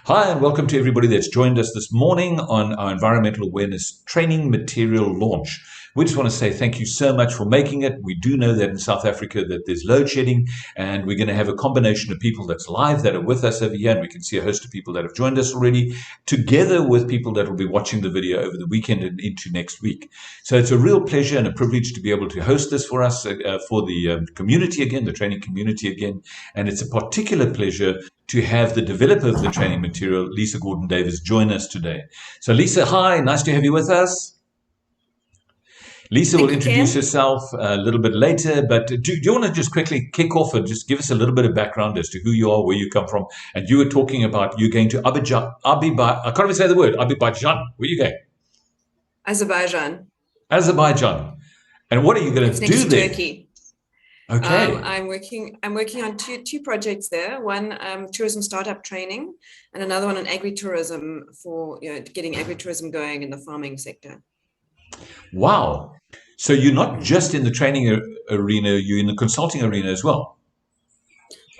Hi, and welcome to everybody that's joined us this morning on our Environmental Awareness Training Material launch. We just want to say thank you so much for making it. We do know that in South Africa that there's load shedding, and we're going to have a combination of people that's live that are with us over here, and we can see a host of people that have joined us already, together with people that will be watching the video over the weekend and into next week. So it's a real pleasure and a privilege to be able to host this for us, for the community again, the training community again, and it's a particular pleasure to have the developer of the training material, Lisa Gordon-Davis, join us today. So Lisa, hi, nice to have you with us. Lisa will introduce herself a little bit later, but do you want to just quickly kick off and just give us a little bit of background as to who you are, where you come from? And you were talking about you going to I can't even say the word, Azerbaijan. Where are you going? Azerbaijan. Azerbaijan. And what are you going to do there? Turkey. Okay. I'm working on two projects there. One tourism startup training, and another one on agritourism for getting agritourism going in the farming sector. Wow. So you're not just in the training arena, you're in the consulting arena as well.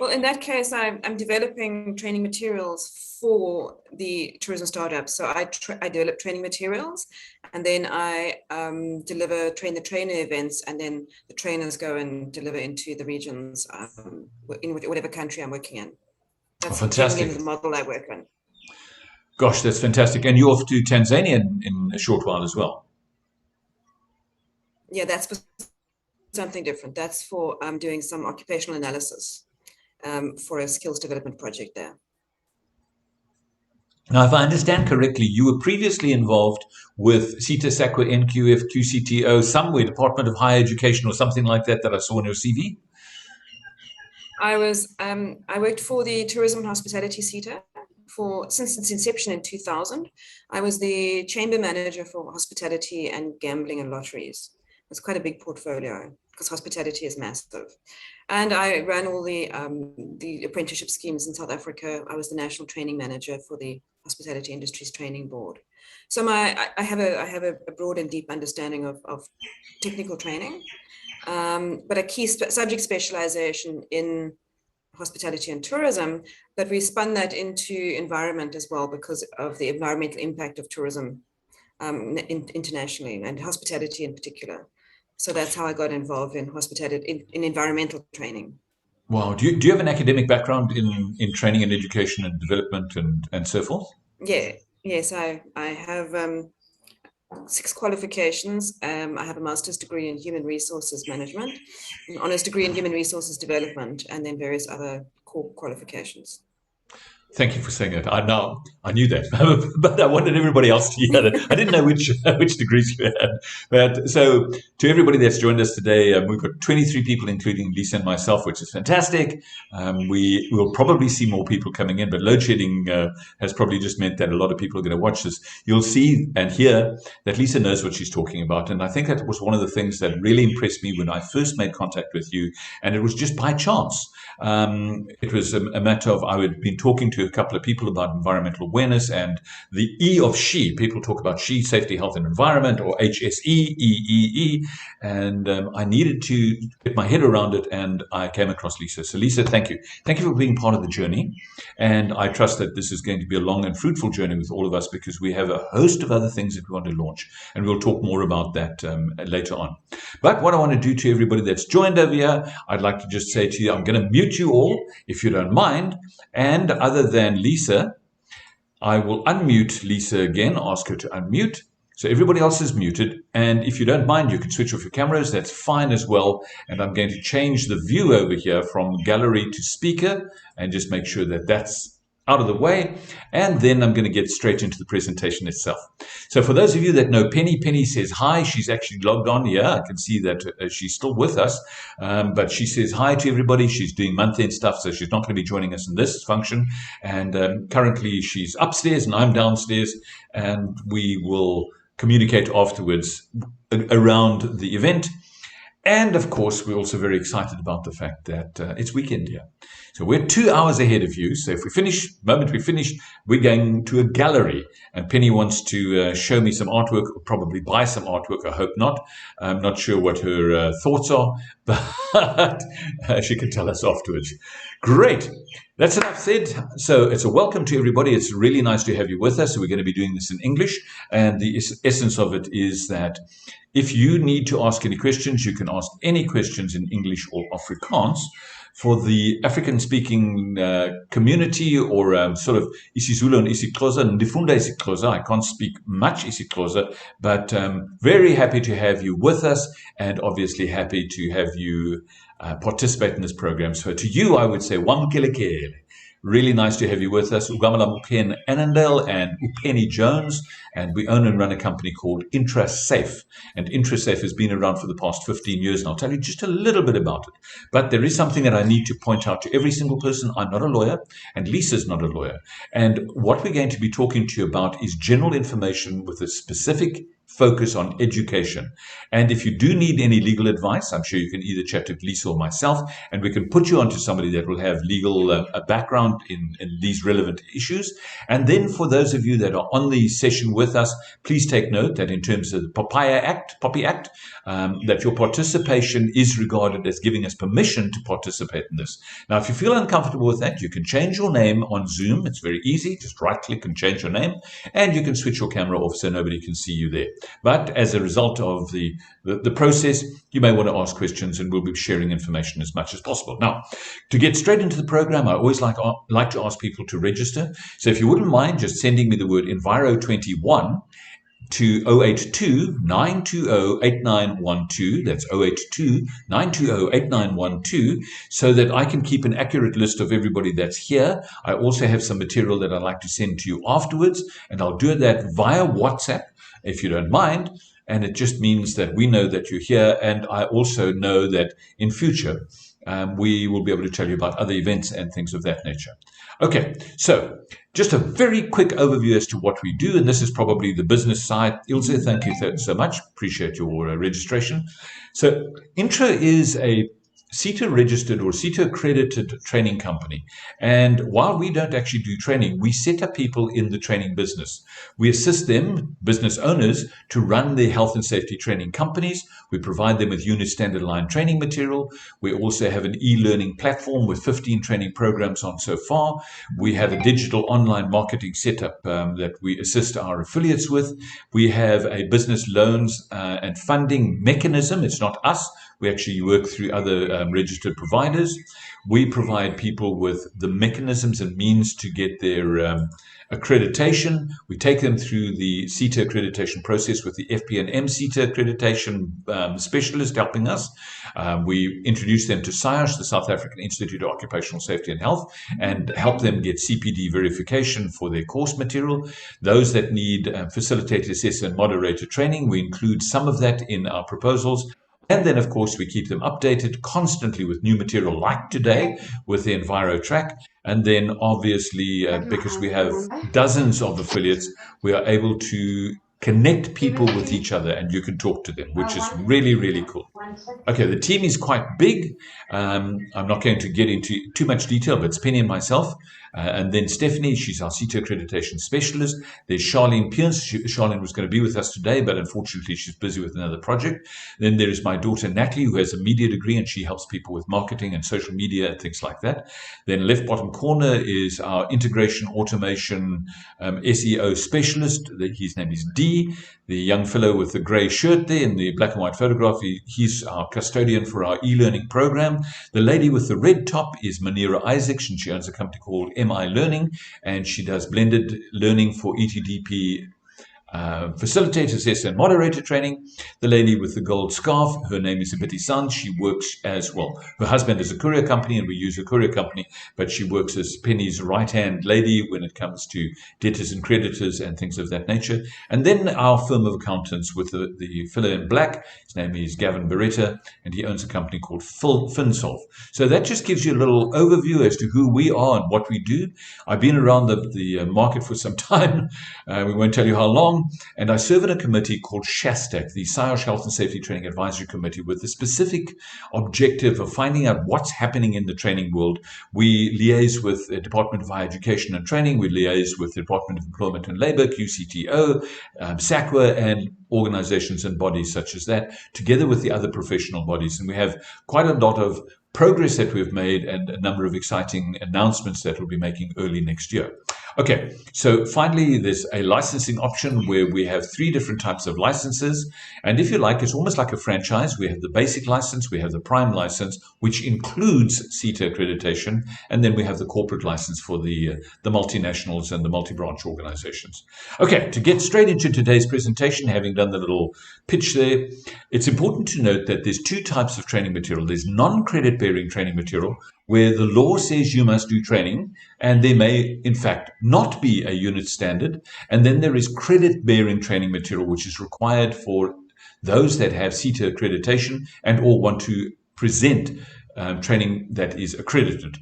Well, in that case, I'm developing training materials for the tourism startups. So I develop training materials, and then I train the trainer events, and then the trainers go and deliver into the regions in whatever country I'm working in. That's fantastic. The model I work on. Gosh, that's fantastic. And you're off to Tanzania in a short while as well. Yeah, that's for something different. That's for doing some occupational analysis for a skills development project there. Now, if I understand correctly, you were previously involved with SETA, SACWA, NQF, QCTO, somewhere, Department of Higher Education or something like that I saw on your CV? I worked for the Tourism and Hospitality SETA since its inception in 2000. I was the chamber manager for hospitality and gambling and lotteries. It's quite a big portfolio because hospitality is massive. And I ran all the apprenticeship schemes in South Africa. I was the national training manager for the Hospitality Industries Training Board. So I have a broad and deep understanding of technical training, but a key subject specialization in hospitality and tourism, but we spun that into environment as well because of the environmental impact of tourism internationally and hospitality in particular. So that's how I got involved in hospitality, in environmental training. Wow. Do you have an academic background in training and education and development and so forth? Yeah. Yes, I have 6 qualifications. I have a master's degree in human resources management, an honors degree in human resources development, and then various other core qualifications. Thank you for saying that. I knew that, but I wanted everybody else to hear that. I didn't know which degrees you had. But so to everybody that's joined us today, we've got 23 people, including Lisa and myself, which is fantastic. We will probably see more people coming in, but load shedding has probably just meant that a lot of people are going to watch this. You'll see and hear that Lisa knows what she's talking about. And I think that was one of the things that really impressed me when I first made contact with you. And it was just by chance. It was a matter of I had been talking to a couple of people about environmental awareness and the E of SHE. People talk about SHE, safety, health, and environment, or HSE, EEE, and I needed to get my head around it, and I came across Lisa. So Lisa, thank you. Thank you for being part of the journey, and I trust that this is going to be a long and fruitful journey with all of us because we have a host of other things that we want to launch, and we'll talk more about that later on. But what I want to do to everybody that's joined over here, I'd like to just say to you, I'm going to mute you all, if you don't mind, and other than Lisa, I will unmute Lisa again, ask her to unmute. So everybody else is muted. And if you don't mind, you can switch off your cameras. That's fine as well. And I'm going to change the view over here from gallery to speaker and just make sure that that's out of the way. And then I'm going to get straight into the presentation itself. So for those of you that know Penny, Penny says hi. She's actually logged on here. I can see that she's still with us. But she says hi to everybody. She's doing month-end stuff, so she's not going to be joining us in this function. And currently she's upstairs and I'm downstairs. And we will communicate afterwards around the event. And of course, we're also very excited about the fact that it's weekend here. So we're 2 hours ahead of you. So if we finish, the moment we finish, we're going to a gallery. And Penny wants to show me some artwork, or probably buy some artwork. I hope not. I'm not sure what her thoughts are, but she can tell us afterwards. Great. That's enough said. So it's a welcome to everybody. It's really nice to have you with us. So we're going to be doing this in English. And the essence of it is that if you need to ask any questions, you can ask any questions in English or Afrikaans. For the African-speaking community or sort of isiZulu and isiXhosa, Ndifunda isiXhosa, I can't speak much isiXhosa, but very happy to have you with us and obviously happy to have you participate in this program. So to you, I would say, Wamkelekele. Really nice to have you with us. Ugamala Muken Annandale and Penny Jones, and we own and run a company called INTRA-SAFE. And INTRA-SAFE has been around for the past 15 years, and I'll tell you just a little bit about it. But there is something that I need to point out to every single person. I'm not a lawyer, and Lisa's not a lawyer. And what we're going to be talking to you about is general information with a specific focus on education. And if you do need any legal advice, I'm sure you can either chat to Lisa or myself, and we can put you onto somebody that will have legal background in these relevant issues. And then for those of you that are on the session with us, please take note that in terms of the Poppy Act, that your participation is regarded as giving us permission to participate in this. Now, if you feel uncomfortable with that, you can change your name on Zoom. It's very easy. Just right-click and change your name, and you can switch your camera off so nobody can see you there. But as a result of the process, you may want to ask questions, and we'll be sharing information as much as possible. Now, to get straight into the program, I always like to ask people to register. So if you wouldn't mind just sending me the word Enviro21 to 082 920 8912. That's 082 920 8912, so that I can keep an accurate list of everybody that's here. I also have some material that I'd like to send to you afterwards, and I'll do that via WhatsApp, if you don't mind. And it just means that we know that you're here, and I also know that in future we will be able to tell you about other events and things of that nature. Okay, so just a very quick overview as to what we do, and this is probably the business side. Ilse, thank you so much. Appreciate your registration. So Intra is a SETA registered or SETA accredited training company. And while we don't actually do training, we set up people in the training business. We assist them, business owners, to run their health and safety training companies. We provide them with unit standard line training material. We also have an e-learning platform with 15 training programs on so far. We have a digital online marketing setup that we assist our affiliates with. We have a business loans and funding mechanism. It's not us. We actually work through other registered providers. We provide people with the mechanisms and means to get their accreditation. We take them through the SETA accreditation process with the FP&M SETA accreditation specialist helping us. We introduce them to Saiosh, the South African Institute of Occupational Safety and Health, and help them get CPD verification for their course material. Those that need facilitated assessor and moderator training, we include some of that in our proposals. And then, of course, we keep them updated constantly with new material like today with the Envirotrack. And then, obviously, because we have dozens of affiliates, we are able to connect people with each other, and you can talk to them, which is really, really cool. Okay, the team is quite big. I'm not going to get into too much detail, but it's Penny and myself. And then Stephanie, she's our SETA accreditation specialist. There's Charlene Pierce. Charlene was going to be with us today, but unfortunately she's busy with another project. Then there is my daughter Natalie, who has a media degree, and she helps people with marketing and social media and things like that. Then left bottom corner is our integration automation SEO specialist. His name is D. The young fellow with the grey shirt there in the black and white photograph, he's our custodian for our e-learning program. The lady with the red top is Manira Isaacs, and she owns a company called MI Learning, and she does blended learning for ETDP facilitator, assessor, and moderator training. The lady with the gold scarf, her name is Abiti San. She works as well. Her husband is a courier company, and we use a courier company, but she works as Penny's right-hand lady when it comes to debtors and creditors and things of that nature. And then our firm of accountants with the fellow in black, his name is Gavin Beretta, and he owns a company called FinSolve. So that just gives you a little overview as to who we are and what we do. I've been around the market for some time. We won't tell you how long. And I serve in a committee called SHASTAC, the Saiosh Health and Safety Training Advisory Committee, with the specific objective of finding out what's happening in the training world. We liaise with the Department of Higher Education and Training. We liaise with the Department of Employment and Labour, QCTO, SACWA, and organizations and bodies such as that, together with the other professional bodies. And we have quite a lot of progress that we've made and a number of exciting announcements that we'll be making early next year. Okay, so finally, there's a licensing option where we have 3 different types of licenses. And if you like, it's almost like a franchise. We have the basic license, we have the prime license, which includes SETA accreditation, and then we have the corporate license for the multinationals and the multi-branch organizations. Okay, to get straight into today's presentation, having done the little pitch there, it's important to note that there's 2 types of training material. There's non-credit bearing training material, where the law says you must do training, and there may, in fact, not be a unit standard. And then there is credit-bearing training material, which is required for those that have SETA accreditation and or want to present training that is accredited.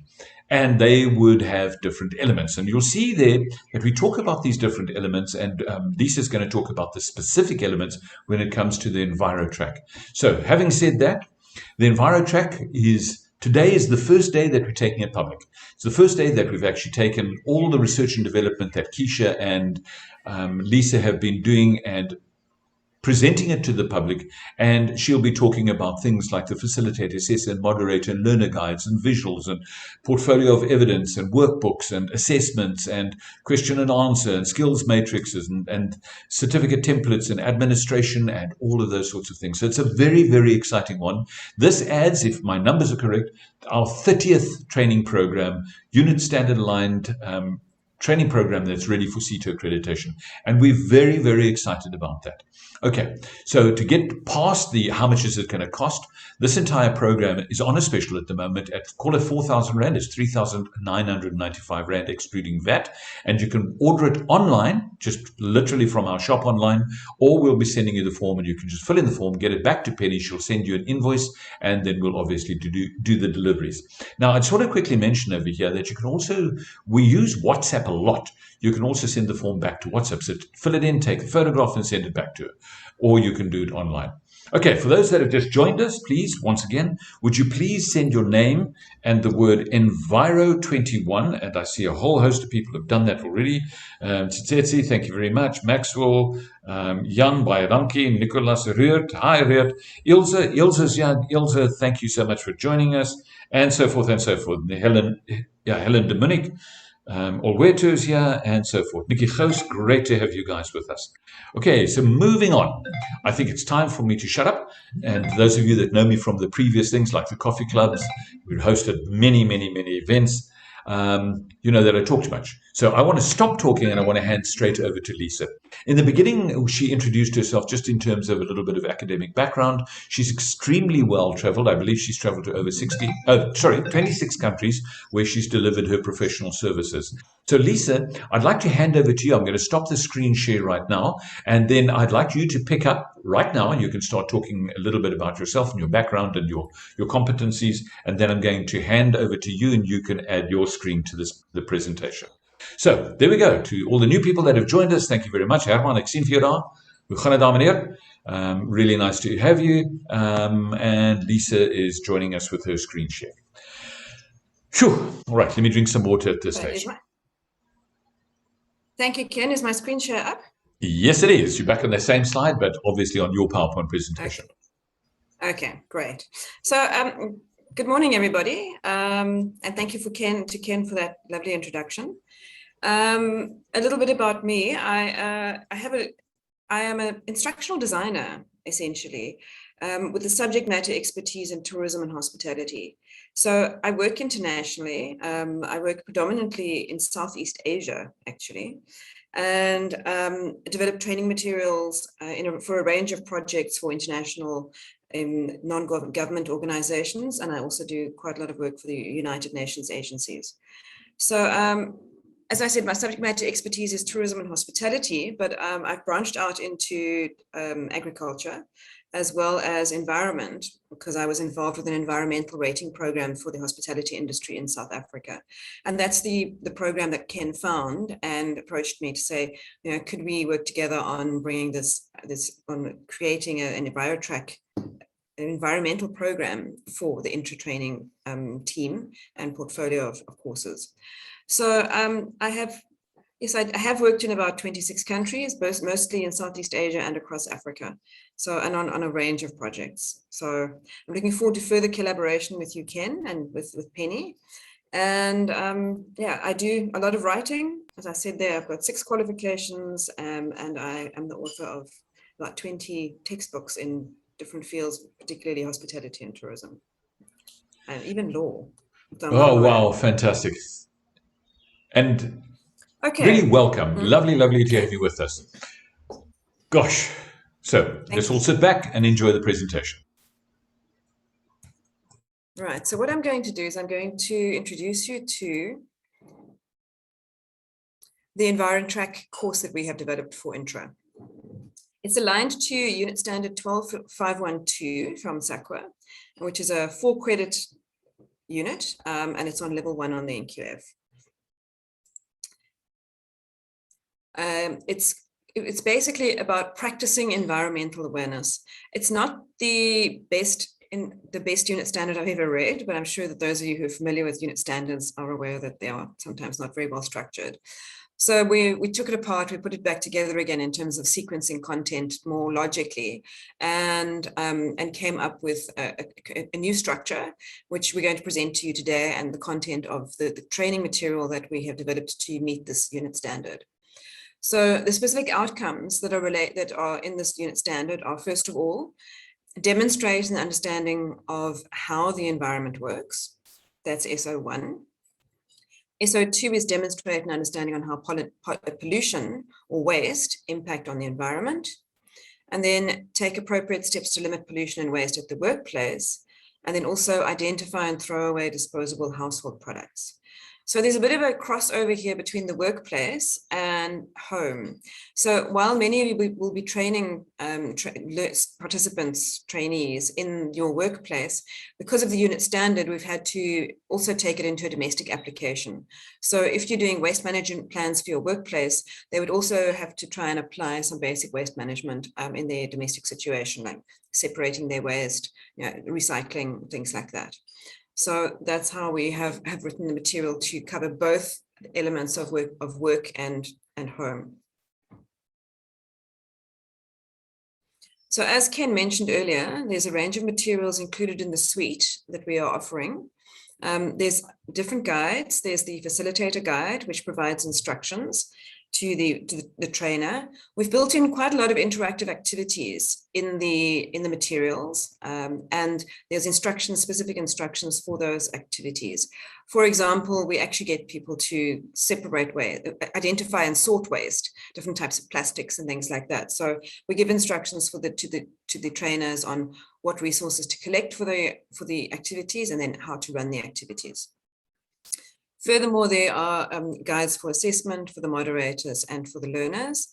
And they would have different elements. And you'll see there that we talk about these different elements, and Lisa's going to talk about the specific elements when it comes to the ENVIROTRAC. So having said that, the ENVIROTRAC today is the first day that we're taking it public. It's the first day that we've actually taken all the research and development that Keisha and Lisa have been doing and presenting it to the public, and she'll be talking about things like the facilitator, assessor, and moderator, and learner guides, and visuals, and portfolio of evidence, and workbooks, and assessments, and question and answer, and skills matrices, and certificate templates, and administration, and all of those sorts of things. So it's a very, very exciting one. This adds, if my numbers are correct, our 30th training program, unit standard aligned training program that's ready for SETA accreditation. And we're very, very excited about that. Okay, so to get past the how much is it going to cost, this entire program is on a special at the moment at, call it 4,000 Rand, it's 3,995 Rand excluding VAT, and you can order it online, just literally from our shop online, or we'll be sending you the form and you can just fill in the form, get it back to Penny, she'll send you an invoice, and then we'll obviously do the deliveries. Now, I just want to quickly mention over here that you can also, we use WhatsApp a lot. You can also send the form back to WhatsApp. So fill it in, take a photograph and send it back to her. Or you can do it online. Okay, for those that have just joined us, please, once again, would you please send your name and the word Enviro21, and I see a whole host of people have done that already. Tsitsi, thank you very much. Maxwell, Jan Bayadanki, Nicolas Ruert, hi Ruert, Ilse, thank you so much for joining us, and so forth and so forth. Helen de Munich, Olwetu's here, and so forth. Nikki Ghost, great to have you guys with us. Okay, so moving on. I think it's time for me to shut up. And those of you that know me from the previous things, like the coffee clubs, we've hosted many, many, many events. You know that I talk too much. So I want to stop talking and I want to hand straight over to Lisa. In the beginning, she introduced herself just in terms of a little bit of academic background. She's extremely well traveled. I believe she's traveled to over 26 countries where she's delivered her professional services. So Lisa, I'd like to hand over to you. I'm going to stop the screen share right now. And then I'd like you to pick up right now. You can start talking a little bit about yourself and your background and your competencies. And then I'm going to hand over to you and you can add your screen to the presentation. So there we go. To all the new people that have joined us, thank you very much. Herman, ek sien vir jou daar. Hoe gaan dit daar, meneer? Really nice to have you. And Lisa is joining us with her screen share. Phew. All right, let me drink some water at this stage. Thank you, Ken. Is my screen share up? Yes, it is. You're back on the same slide, but obviously on your PowerPoint presentation. Okay, great. So good morning, everybody. And thank you to Ken for that lovely introduction. A little bit about me. I am an instructional designer, essentially, with the subject matter expertise in tourism and hospitality. So I work internationally. I work predominantly in Southeast Asia, actually, and develop training materials for a range of projects for international non-government organizations. And I also do quite a lot of work for the United Nations agencies. So as I said, my subject matter expertise is tourism and hospitality, but I've branched out into agriculture as well as environment, because I was involved with an environmental rating program for the hospitality industry in South Africa. And that's the program that Ken found and approached me to say, you know, could we work together on bringing on creating an environmental program for the intra-training team and portfolio of courses. So I have, Yes, I have worked in about 26 countries, both mostly in Southeast Asia and across Africa. So, and on a range of projects. So I'm looking forward to further collaboration with you, Ken, and with Penny. And yeah, I do a lot of writing. As I said there, I've got 6 qualifications, and I am the author of about 20 textbooks in different fields, particularly hospitality and tourism, and even law. So I'm not a Oh, lawyer. wow, fantastic. And Okay. really welcome. Lovely, lovely to have you with us. Gosh. So let's all sit back and enjoy the presentation. Right. So what I'm going to do is I'm going to introduce you to the Environtrack course that we have developed for INTRA. It's aligned to Unit Standard 12512 from SAQA, which is a 4-credit unit, and it's on level 1 on the NQF. It's basically about practicing environmental awareness. It's not the best unit standard I've ever read, but I'm sure that those of you who are familiar with unit standards are aware that they are sometimes not very well structured. So we took it apart, we put it back together again in terms of sequencing content more logically, and came up with a new structure, which we're going to present to you today, and the content of the training material that we have developed to meet this unit standard. So the specific outcomes that are in this unit standard are, first of all, demonstrate an understanding of how the environment works. That's SO1. SO2 is demonstrate an understanding on how pollution or waste impact on the environment, and then take appropriate steps to limit pollution and waste at the workplace, and then also identify and throw away disposable household products. So there's a bit of a crossover here between the workplace and home. So while many of you will be training participants, trainees in your workplace, because of the unit standard, we've had to also take it into a domestic application. So if you're doing waste management plans for your workplace, they would also have to try and apply some basic waste management in their domestic situation, like separating their waste, recycling, things like that. So that's how we have written the material to cover both elements of work and home. So as Ken mentioned earlier, there's a range of materials included in the suite that we are offering. There's different guides. There's the facilitator guide, which provides instructions to the trainer. We've built in quite a lot of interactive activities in the materials, and there's specific instructions for those activities. For example, we actually get people to separate waste, identify and sort waste, different types of plastics and things like that. So we give instructions to the trainers on what resources to collect for the activities, and then how to run the activities. Furthermore, there are guides for assessment for the moderators and for the learners.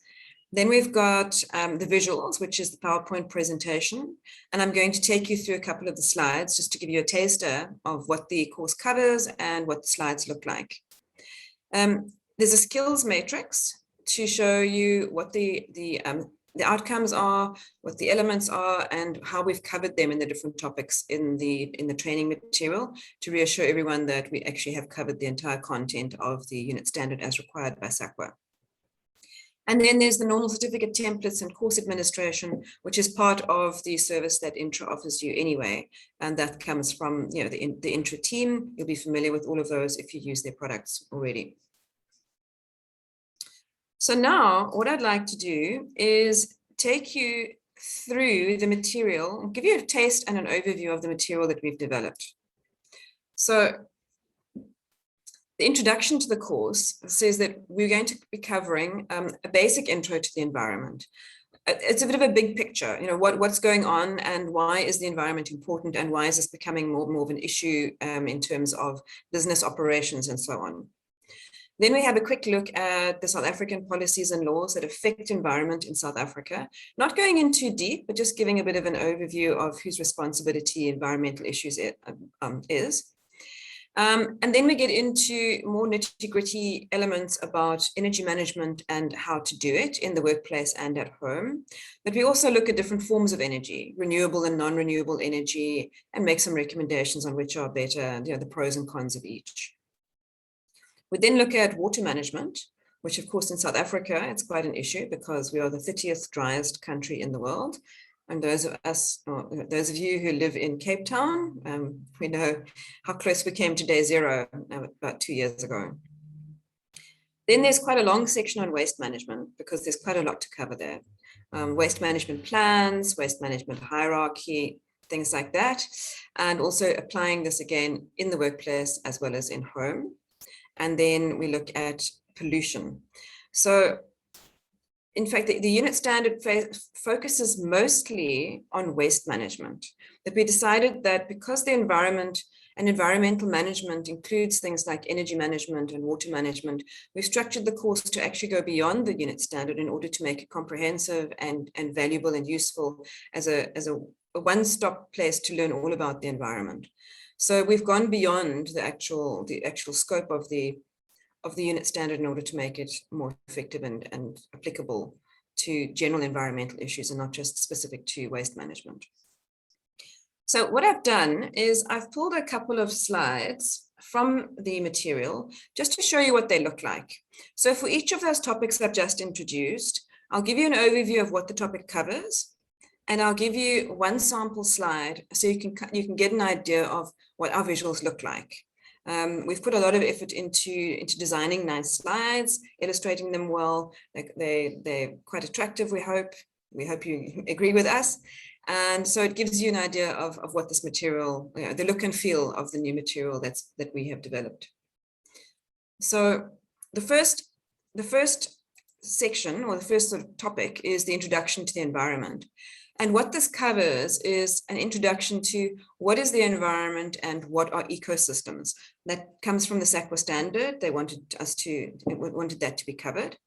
Then we've got the visuals, which is the PowerPoint presentation. And I'm going to take you through a couple of the slides just to give you a taster of what the course covers and what the slides look like. There's a skills matrix to show you what the outcomes are, what the elements are, and how we've covered them in the different topics in the training material, to reassure everyone that we actually have covered the entire content of the unit standard as required by SAQA. And then there's the normal certificate templates and course administration, which is part of the service that INTRA offers you anyway. And that comes from the INTRA team. You'll be familiar with all of those if you use their products already. So now what I'd like to do is take you through the material, give you a taste and an overview of the material that we've developed. So the introduction to the course says that we're going to be covering a basic intro to the environment. It's a bit of a big picture, what's going on and why is the environment important, and why is this becoming more and more of an issue in terms of business operations and so on. Then we have a quick look at the South African policies and laws that affect environment in South Africa, not going in too deep, but just giving a bit of an overview of whose responsibility environmental issues is. And then we get into more nitty-gritty elements about energy management and how to do it in the workplace and at home. But we also look at different forms of energy, renewable and non-renewable energy, and make some recommendations on which are better, the pros and cons of each. We then look at water management, which of course in South Africa, it's quite an issue because we are the 30th driest country in the world. And those of us, or those of you who live in Cape Town, we know how close we came to day zero about 2 years ago. Then there's quite a long section on waste management because there's quite a lot to cover there. Waste management plans, waste management hierarchy, things like that. And also applying this again in the workplace as well as in home. And then we look at pollution. So in fact, the unit standard focuses mostly on waste management. But we decided that because the environment and environmental management includes things like energy management and water management, we've structured the course to actually go beyond the unit standard in order to make it comprehensive and valuable and useful as a one-stop place to learn all about the environment. So we've gone beyond the actual scope of the unit standard in order to make it more effective and applicable to general environmental issues and not just specific to waste management. So what I've done is I've pulled a couple of slides from the material just to show you what they look like. So for each of those topics I've just introduced, I'll give you an overview of what the topic covers, and I'll give you one sample slide so you can get an idea of what our visuals look like. We've put a lot of effort into designing nice slides, illustrating them well. They're quite attractive, we hope. We hope you agree with us. And so it gives you an idea of what this material, the look and feel of the new material that we have developed. So the first section, or the first sort of topic, is the introduction to the environment. And what this covers is an introduction to what is the environment and what are ecosystems. That comes from the SACWA standard. They wanted that to be covered.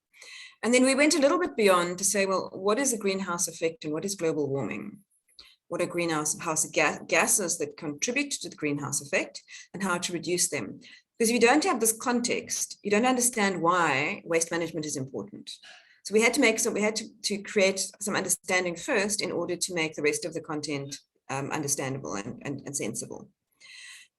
And then we went a little bit beyond to say, well, what is a greenhouse effect and what is global warming? What are greenhouse gases that contribute to the greenhouse effect and how to reduce them? Because if you don't have this context, you don't understand why waste management is important. So we had to create some understanding first in order to make the rest of the content understandable and sensible.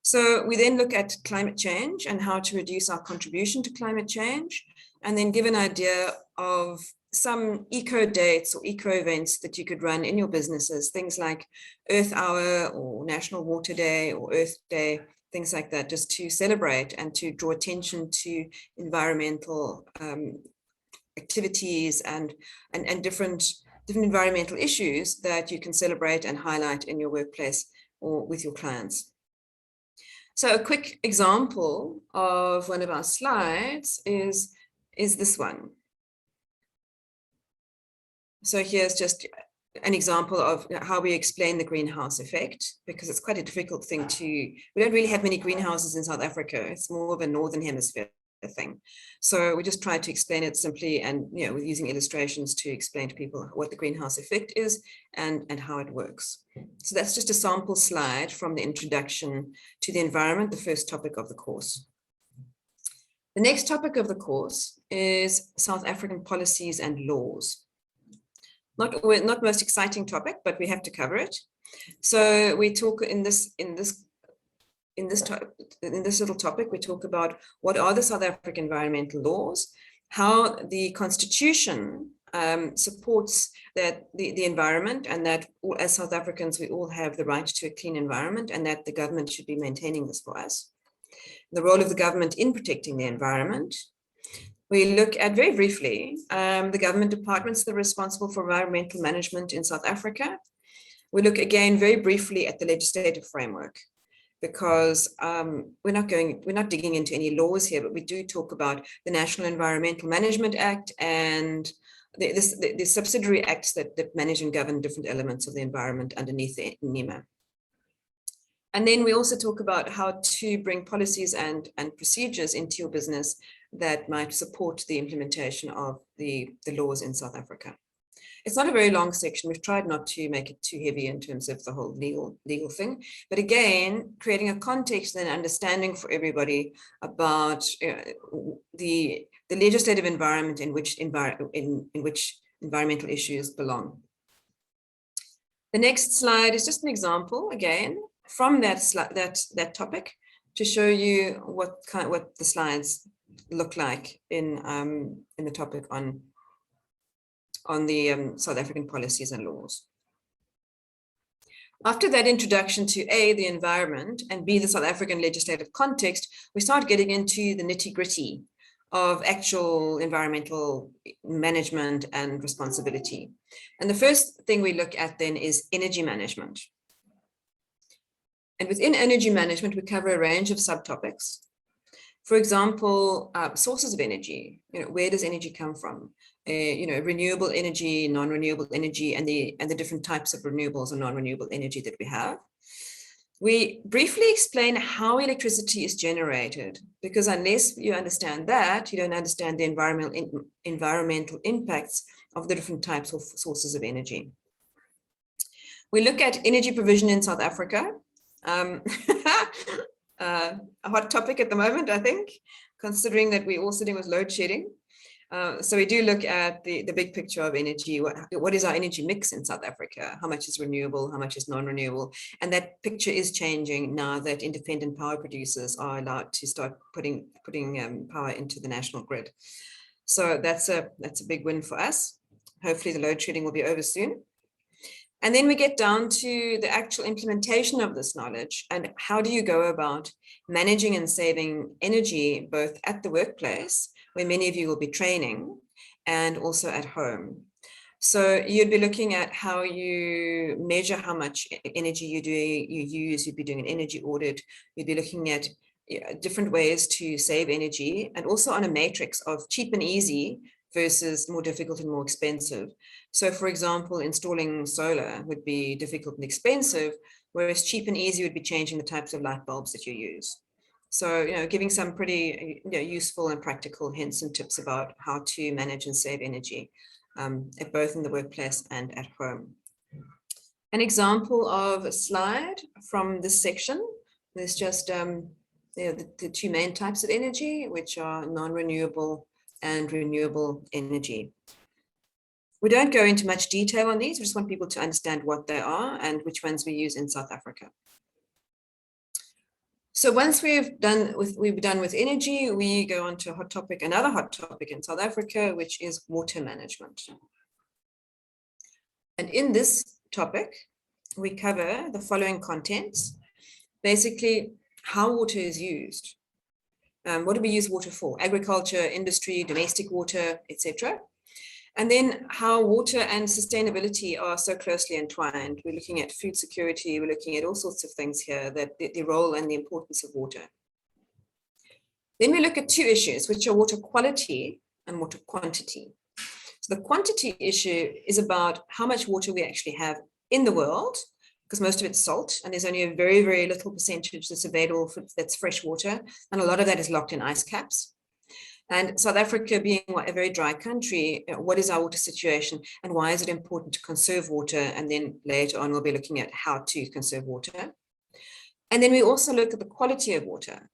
So we then look at climate change and how to reduce our contribution to climate change, and then give an idea of some eco dates or eco events that you could run in your businesses, things like Earth Hour or National Water Day or Earth Day, things like that, just to celebrate and to draw attention to environmental activities and different environmental issues that you can celebrate and highlight in your workplace or with your clients. So a quick example of one of our slides is this one. So here's just an example of how we explain the greenhouse effect, because it's quite a difficult thing we don't really have many greenhouses in South Africa. It's more of a Northern Hemisphere thing. So we just try to explain it simply and, with using illustrations to explain to people what the greenhouse effect is and how it works. So that's just a sample slide from the introduction to the environment, the first topic of the course. The next topic of the course is South African policies and laws. Not most exciting topic, but we have to cover it. So we talk in this little topic, we talk about what are the South African environmental laws, how the Constitution supports that the environment, and that as South Africans, we all have the right to a clean environment, and that the government should be maintaining this for us. The role of the government in protecting the environment. We look at, very briefly, the government departments that are responsible for environmental management in South Africa. We look again very briefly at the legislative framework, because we're not digging into any laws here, but we do talk about the National Environmental Management Act and the subsidiary acts that manage and govern different elements of the environment underneath the NEMA. And then we also talk about how to bring policies and procedures into your business that might support the implementation of the laws in South Africa. It's not a very long section. We've tried not to make it too heavy in terms of the whole legal thing, but again, creating a context and understanding for everybody about the legislative environment in which environmental issues belong. The next slide is just an example, again, from that topic, to show you what the slides look like in the topic on the South African policies and laws. After that introduction to A, the environment, and B, the South African legislative context, we start getting into the nitty-gritty of actual environmental management and responsibility. And the first thing we look at then is energy management. And within energy management, we cover a range of subtopics. For example, sources of energy. Where does energy come from? Renewable energy, non-renewable energy, and the different types of renewables and non-renewable energy that we have. We briefly explain how electricity is generated, because unless you understand that, you don't understand the environmental impacts of the different types of sources of energy. We look at energy provision in South Africa. A hot topic at the moment, I think, considering that we're all sitting with load shedding. So we do look at the big picture of energy. What is our energy mix in South Africa? How much is renewable? How much is non-renewable? And that picture is changing now that independent power producers are allowed to start putting power into the national grid. So that's a big win for us. Hopefully the load shedding will be over soon. And then we get down to the actual implementation of this knowledge and how do you go about managing and saving energy, both at the workplace, where many of you will be training, and also at home. So you'd be looking at how you measure how much energy you use. You'd be doing an energy audit. You'd be looking at different ways to save energy, and also on a matrix of cheap and easy versus more difficult and more expensive. So for example, installing solar would be difficult and expensive, whereas cheap and easy would be changing the types of light bulbs that you use. So, giving some pretty useful and practical hints and tips about how to manage and save energy, both in the workplace and at home. An example of a slide from this section, there's just the two main types of energy, which are non-renewable and renewable energy. We don't go into much detail on these. We just want people to understand what they are and which ones we use in South Africa. So once we're done with energy, we go on to another hot topic in South Africa, which is water management. And in this topic, we cover the following contents. Basically, how water is used. What do we use water for? Agriculture, industry, domestic water, etc. And then how water and sustainability are so closely entwined. We're looking at food security, we're looking at all sorts of things here, that the role and the importance of water. Then we look at two issues, which are water quality and water quantity. So the quantity issue is about how much water we actually have in the world, because most of it's salt, and there's only a very, very little percentage that's available that's fresh water, and a lot of that is locked in ice caps. And South Africa being a very dry country, what is our water situation and why is it important to conserve water? And then later on, we'll be looking at how to conserve water. And then we also look at the quality of water.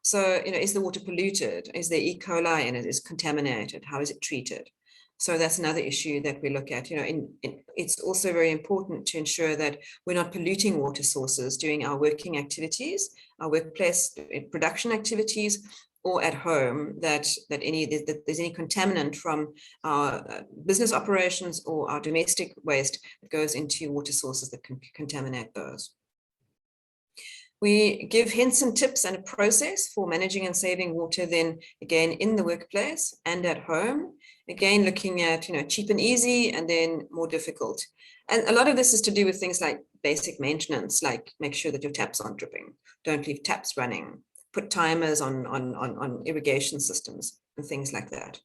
So, is the water polluted? Is there E. coli in it? Is it contaminated? How is it treated? So that's another issue that we look at. It's also very important to ensure that we're not polluting water sources during our working activities, our workplace production activities, or at home, that there's any contaminant from our business operations or our domestic waste that goes into water sources that can contaminate those. We give hints and tips and a process for managing and saving water then again in the workplace and at home. Again, looking at cheap and easy and then more difficult. And a lot of this is to do with things like basic maintenance, like make sure that your taps aren't dripping, don't leave taps running, put timers on irrigation systems and things like that.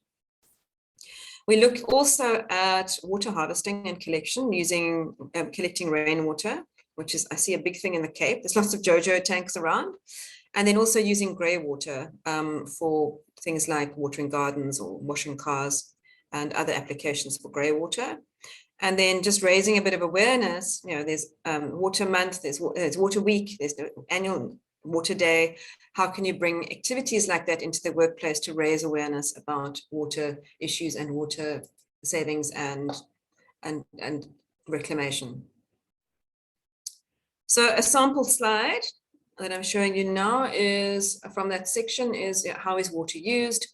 We look also at water harvesting and collection using collecting rainwater, which is, I see a big thing in the Cape. There's lots of JoJo tanks around. And then also using grey water for things like watering gardens or washing cars and other applications for grey water. And then just raising a bit of awareness, there's water month, there's water week, there's the annual water day. How can you bring activities like that into the workplace to raise awareness about water issues and water savings and reclamation? So a sample slide that I'm showing you now is from that section is how is water used?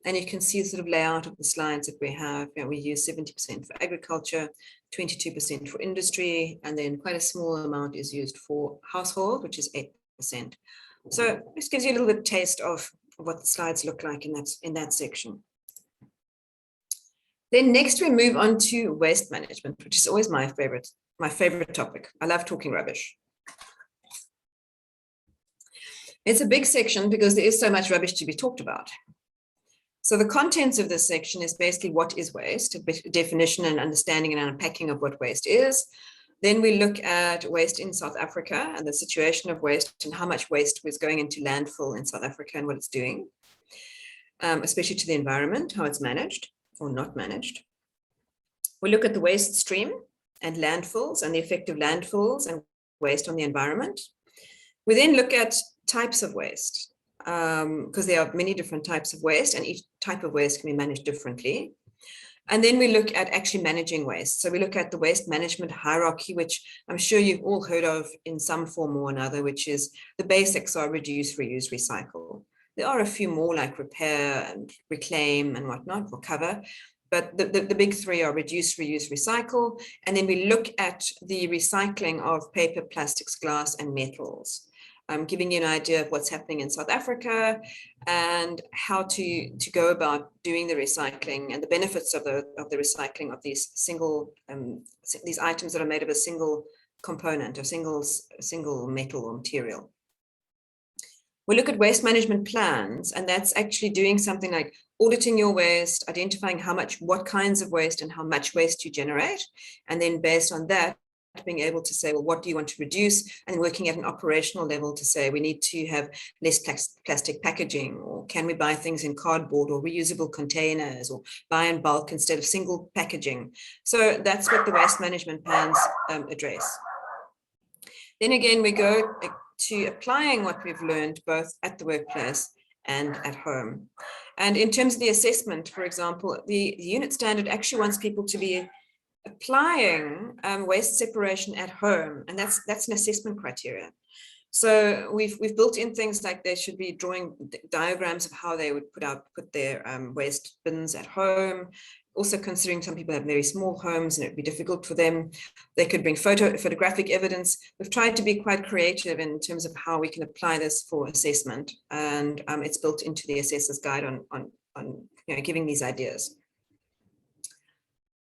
And you can see the sort of layout of the slides that we have. We use 70% for agriculture, 22% for industry, and then quite a small amount is used for household, which is 8%. So this gives you a little bit of taste of what the slides look like in that section. Then next we move on to waste management, which is always my favorite topic. I love talking rubbish. It's a big section because there is so much rubbish to be talked about. So the contents of this section is basically what is waste, a definition and understanding and unpacking of what waste is. Then we look at waste in South Africa and the situation of waste and how much waste was going into landfill in South Africa and what it's doing, especially to the environment, how it's managed or not managed. We look at the waste stream and landfills and the effect of landfills and waste on the environment. We then look at types of waste, because there are many different types of waste and each type of waste can be managed differently. And then we look at actually managing waste. So we look at the waste management hierarchy, which I'm sure you've all heard of in some form or another, which is the basics are reduce, reuse, recycle. There are a few more like repair and reclaim and whatnot, recover. But the big three are reduce, reuse, recycle. And then we look at the recycling of paper, plastics, glass, and metals. I'm giving you an idea of what's happening in South Africa and how to go about doing the recycling and the benefits of the recycling of these these items that are made of a single component, a single metal or material. We look at waste management plans, and that's actually doing something like auditing your waste, identifying what kinds of waste and how much waste you generate, and then based on that, being able to say, well, what do you want to reduce? And working at an operational level to say, we need to have less plastic packaging, or can we buy things in cardboard or reusable containers, or buy in bulk instead of single packaging? So that's what the waste management plans address. Then again, we go to applying what we've learned both at the workplace and at home. And in terms of the assessment, for example, the unit standard actually wants people to be applying waste separation at home, and that's an assessment criteria. So we've built in things like they should be drawing diagrams of how they would put their waste bins at home. Also considering some people have very small homes and it'd be difficult for them. They could bring photographic evidence. We've tried to be quite creative in terms of how we can apply this for assessment, and it's built into the assessor's guide on giving these ideas.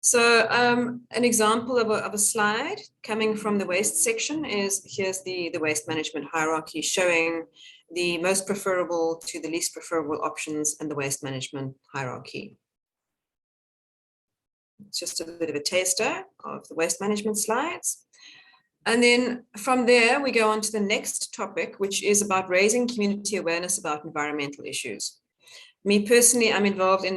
So an example of a slide coming from the waste section is, here's the waste management hierarchy showing the most preferable to the least preferable options in the waste management hierarchy. It's just a bit of a taster of the waste management slides. And then from there, we go on to the next topic, which is about raising community awareness about environmental issues. Me personally, I'm involved in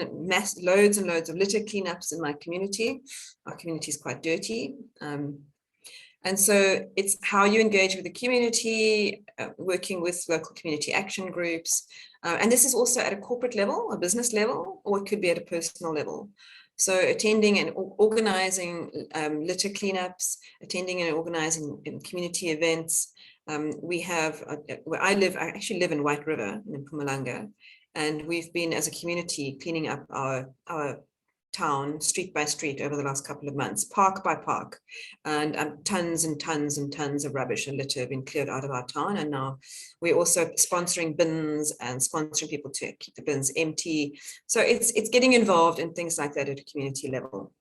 loads and loads of litter cleanups in my community. Our community is quite dirty. And so it's how you engage with the community, working with local community action groups. And this is also at a corporate level, a business level, or it could be at a personal level. So attending and organizing litter cleanups, attending and organizing community events. We have, where I actually live in White River in Mpumalanga. And we've been, as a community, cleaning up our town street by street over the last couple of months, park by park, and tons and tons and tons of rubbish and litter have been cleared out of our town. And now we're also sponsoring bins and sponsoring people to keep the bins empty. So it's getting involved in things like that at a community level.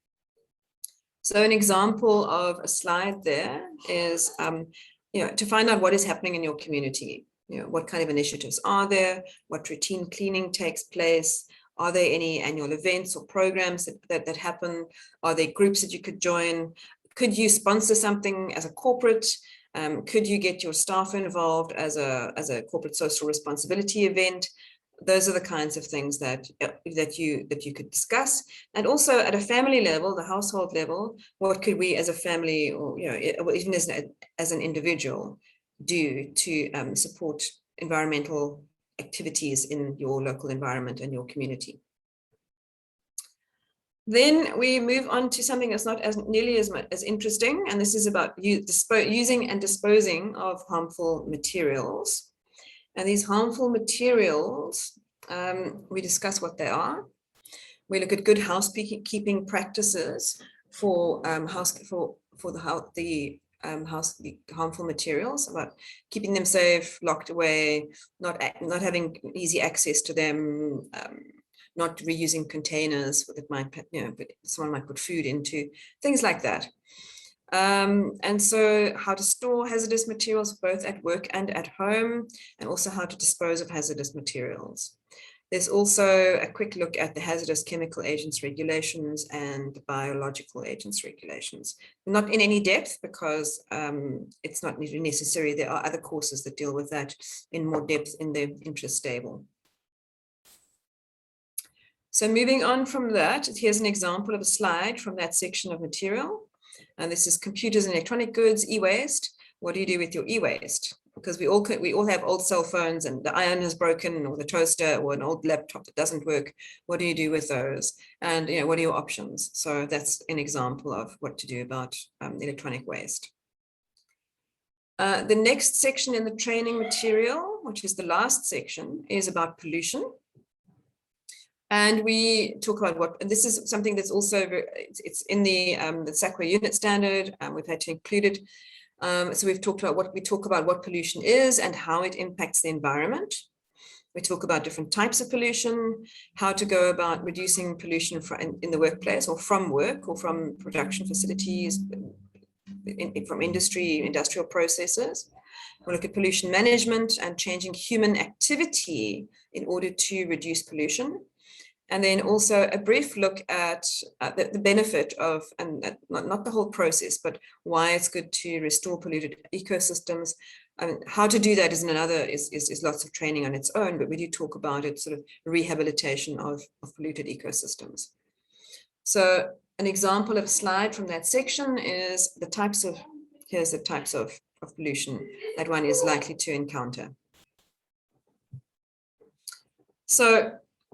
So an example of a slide there is, to find out what is happening in your community. What kind of initiatives are there? What routine cleaning takes place? Are there any annual events or programs that happen? Are there groups that you could join? Could you sponsor something as a corporate? Could you get your staff involved as a corporate social responsibility event? Those are the kinds of things that you could discuss. And also at a family level, the household level, what could we as a family, or even as an individual, do to support environmental activities in your local environment and your community. Then we move on to something that's not nearly as interesting, and this is about using and disposing of harmful materials. And these harmful materials, we discuss what they are. We look at good housekeeping practices for the harmful materials, about keeping them safe, locked away, not having easy access to them, not reusing containers that might, someone might put food into, things like that. And so how to store hazardous materials both at work and at home, and also how to dispose of hazardous materials. There's also a quick look at the hazardous chemical agents regulations and the biological agents regulations. Not in any depth because it's not necessary. There are other courses that deal with that in more depth in the interest table. So moving on from that, here's an example of a slide from that section of material. And this is computers and electronic goods, e-waste. What do you do with your e-waste? Because we all have old cell phones, and the iron is broken, or the toaster, or an old laptop that doesn't work. What do you do with those? And what are your options? So that's an example of what to do about electronic waste. The next section in the training material, which is the last section, is about pollution. And we talk about and this is something that's also, it's in the SACWA unit standard, and we've had to include it. So we talk about what pollution is and how it impacts the environment. We talk about different types of pollution, how to go about reducing pollution in the workplace, or from work, or from production facilities, from industrial processes. We look at pollution management and changing human activity in order to reduce pollution. And then also a brief look at the benefit of, and not the whole process, but why it's good to restore polluted ecosystems. And how to do that is lots of training on its own, but we do talk about it, sort of rehabilitation of polluted ecosystems. So an example of a slide from that section is here's the types of pollution that one is likely to encounter. So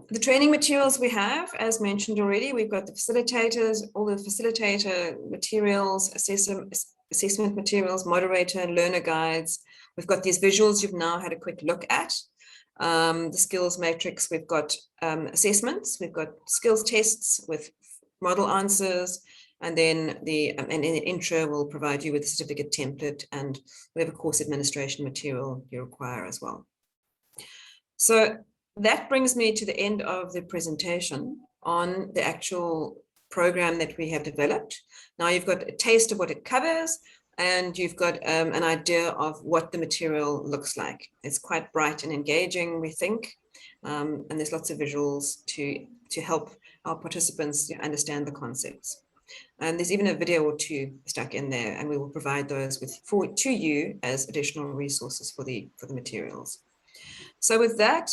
the training materials we have, as mentioned already, we've got the facilitators, all the facilitator materials, assessment materials, moderator and learner guides. We've got these visuals you've now had a quick look at. The skills matrix, we've got assessments, we've got skills tests with model answers, and then and in the intro will provide you with a certificate template and whatever course administration material you require as well. So that brings me to the end of the presentation on the actual program that we have developed. Now you've got a taste of what it covers, and you've got an idea of what the material looks like. It's quite bright and engaging, we think, and there's lots of visuals to help our participants understand the concepts. And there's even a video or two stuck in there, and we will provide those to you as additional resources for the materials. So with that,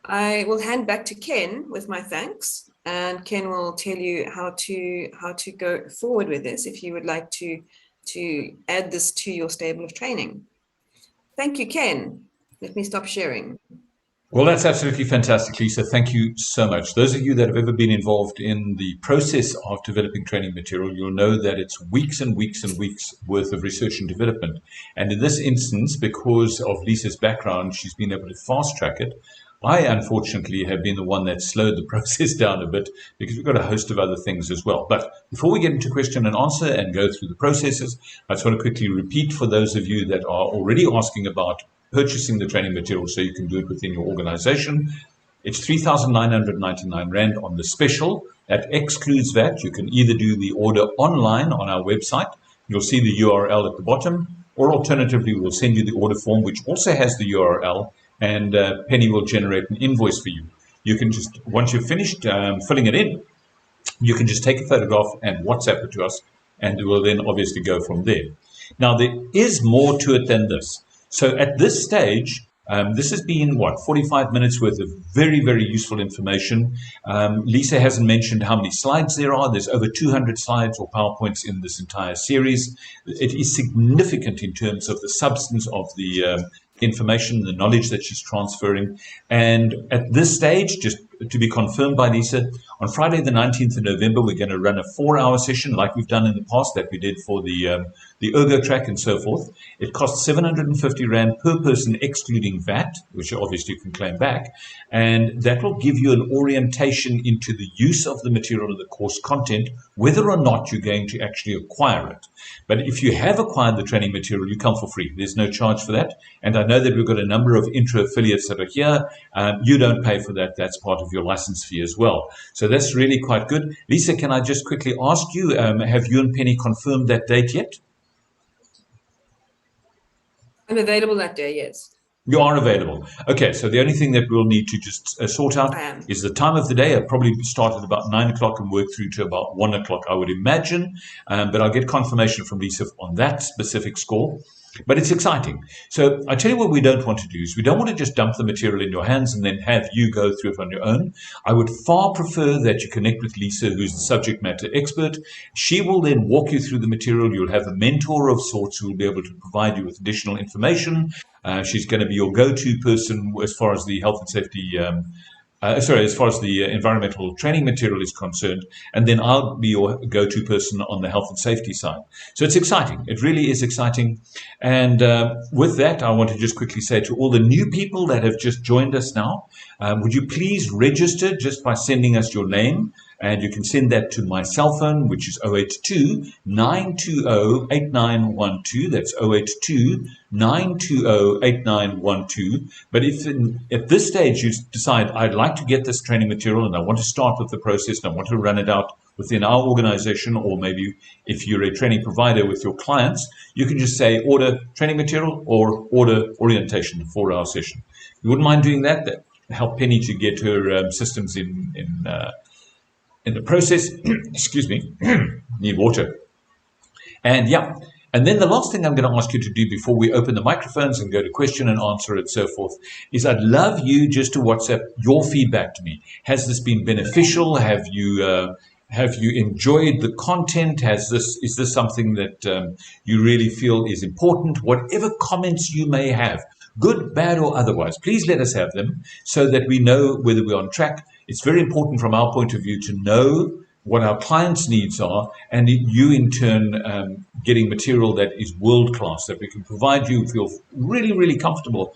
I will hand back to Ken with my thanks, and Ken will tell you how to go forward with this if you would like to add this to your stable of training. Thank you, Ken. Let me stop sharing. Well, that's absolutely fantastic, Lisa. Thank you so much. Those of you that have ever been involved in the process of developing training material, you'll know that it's weeks and weeks and weeks worth of research and development. And in this instance, because of Lisa's background, she's been able to fast track it. I, unfortunately, have been the one that slowed the process down a bit because we've got a host of other things as well. But before we get into question and answer and go through the processes, I just want to quickly repeat for those of you that are already asking about purchasing the training material so you can do it within your organization. It's 3,999 Rand on the special. That excludes VAT. You can either do the order online on our website. You'll see the URL at the bottom, or alternatively, we'll send you the order form, which also has the URL, and Penny will generate an invoice for you. You can just, once you've finished filling it in, you can just take a photograph and WhatsApp it to us, and it will then obviously go from there. Now, there is more to it than this. So at this stage, this has been, 45 minutes worth of very, very useful information. Lisa hasn't mentioned how many slides there are. There's over 200 slides or PowerPoints in this entire series. It is significant in terms of the substance of the information, the knowledge that she's transferring. And at this stage, just to be confirmed by Lisa. On Friday, the 19th of November, we're going to run a 4-hour session like we've done in the past that we did for the ERGOtrack and so forth. It costs 750 Rand per person, excluding VAT, which obviously you can claim back. And that will give you an orientation into the use of the material of the course content, whether or not you're going to actually acquire it. But if you have acquired the training material, you come for free. There's no charge for that. And I know that we've got a number of Intra affiliates that are here. You don't pay for that. That's part of your license fee as well. So that's really quite good. Lisa, can I just quickly ask you, have you and Penny confirmed that date yet? I'm available that day, yes. You are available. Okay, so the only thing that we'll need to just sort out is the time of the day. I'll probably start at about 9 o'clock and work through to about 1 o'clock, I would imagine. But I'll get confirmation from Lisa on that specific score. But it's exciting. So I tell you what we don't want to do is we don't want to just dump the material in your hands and then have you go through it on your own. I would far prefer that you connect with Lisa, who's the subject matter expert. She will then walk you through the material. You'll have a mentor of sorts who will be able to provide you with additional information. She's going to be your go-to person as far as the health and safety as far as the environmental training material is concerned, and then I'll be your go-to person on the health and safety side. So it's exciting. It really is exciting. And with that, I want to just quickly say to all the new people that have just joined us now, would you please register just by sending us your name? And you can send that to my cell phone, which is 082-920-8912. That's 082-920-8912. But if at this stage you decide, I'd like to get this training material and I want to start with the process and I want to run it out within our organization, or maybe if you're a training provider with your clients, you can just say order training material or order orientation, 4-hour session. You wouldn't mind doing that? That help Penny to get her systems in the process. Excuse me, need water. And yeah, and then the last thing I'm going to ask you to do before we open the microphones and go to question and answer and so forth is I'd love you just to WhatsApp your feedback to me. Has this been beneficial? Have you enjoyed the content? Is this something that you really feel is important? Whatever comments you may have, good, bad, or otherwise, please let us have them so that we know whether we're on track. It's very important from our point of view to know what our clients' needs are, and you in turn getting material that is world-class, that we can provide you, feel really, really comfortable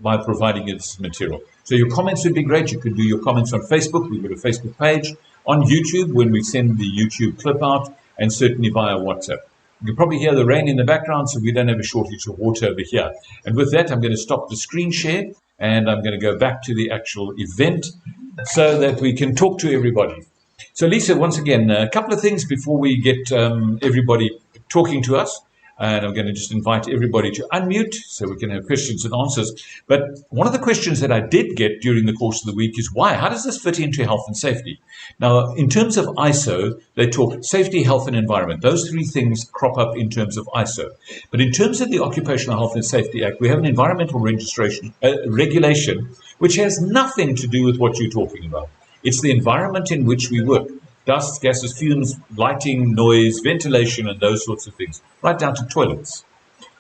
by providing you this material. So your comments would be great. You could do your comments on Facebook. We've got a Facebook page. On YouTube, when we send the YouTube clip out, and certainly via WhatsApp. You can probably hear the rain in the background, so we don't have a shortage of water over here. And with that, I'm going to stop the screen share, and I'm going to go back to the actual event so that we can talk to everybody. So Lisa, once again, a couple of things before we get everybody talking to us. And I'm going to just invite everybody to unmute so we can have questions and answers. But one of the questions that I did get during the course of the week is why? How does this fit into health and safety? Now, in terms of ISO, they talk safety, health, and environment. Those three things crop up in terms of ISO. But in terms of the Occupational Health and Safety Act, we have an environmental regulation which has nothing to do with what you're talking about. It's the environment in which we work. Dust, gases, fumes, lighting, noise, ventilation, and those sorts of things, right down to toilets.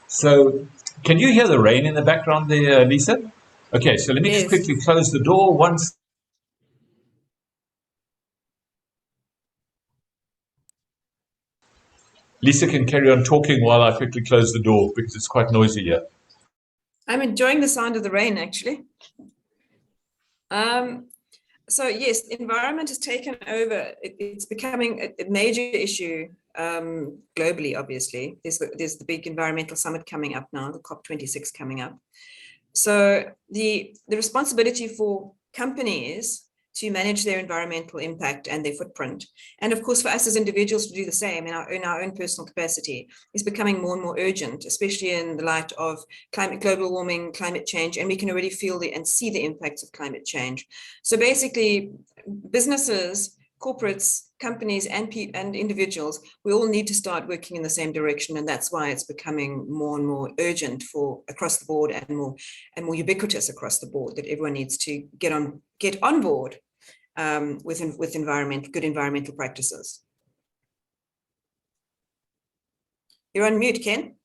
So can you hear the rain in the background there, Lisa? Okay, so let me just quickly close the door once. Lisa can carry on talking while I quickly close the door because it's quite noisy here. I'm enjoying the sound of the rain, actually. So yes, environment has taken over. It's becoming a major issue globally, obviously. There's the big environmental summit coming up now, the COP26 coming up. So the responsibility for companies to manage their environmental impact and their footprint, and of course for us as individuals to do the same in our own personal capacity, is becoming more and more urgent, especially in the light of global warming, climate change, and we can already feel and see the impacts of climate change. So basically, businesses, corporates, companies, and individuals, we all need to start working in the same direction, and that's why it's becoming more and more urgent for across the board and more ubiquitous across the board, that everyone needs to get on board with good environmental practices. You're on mute, Ken.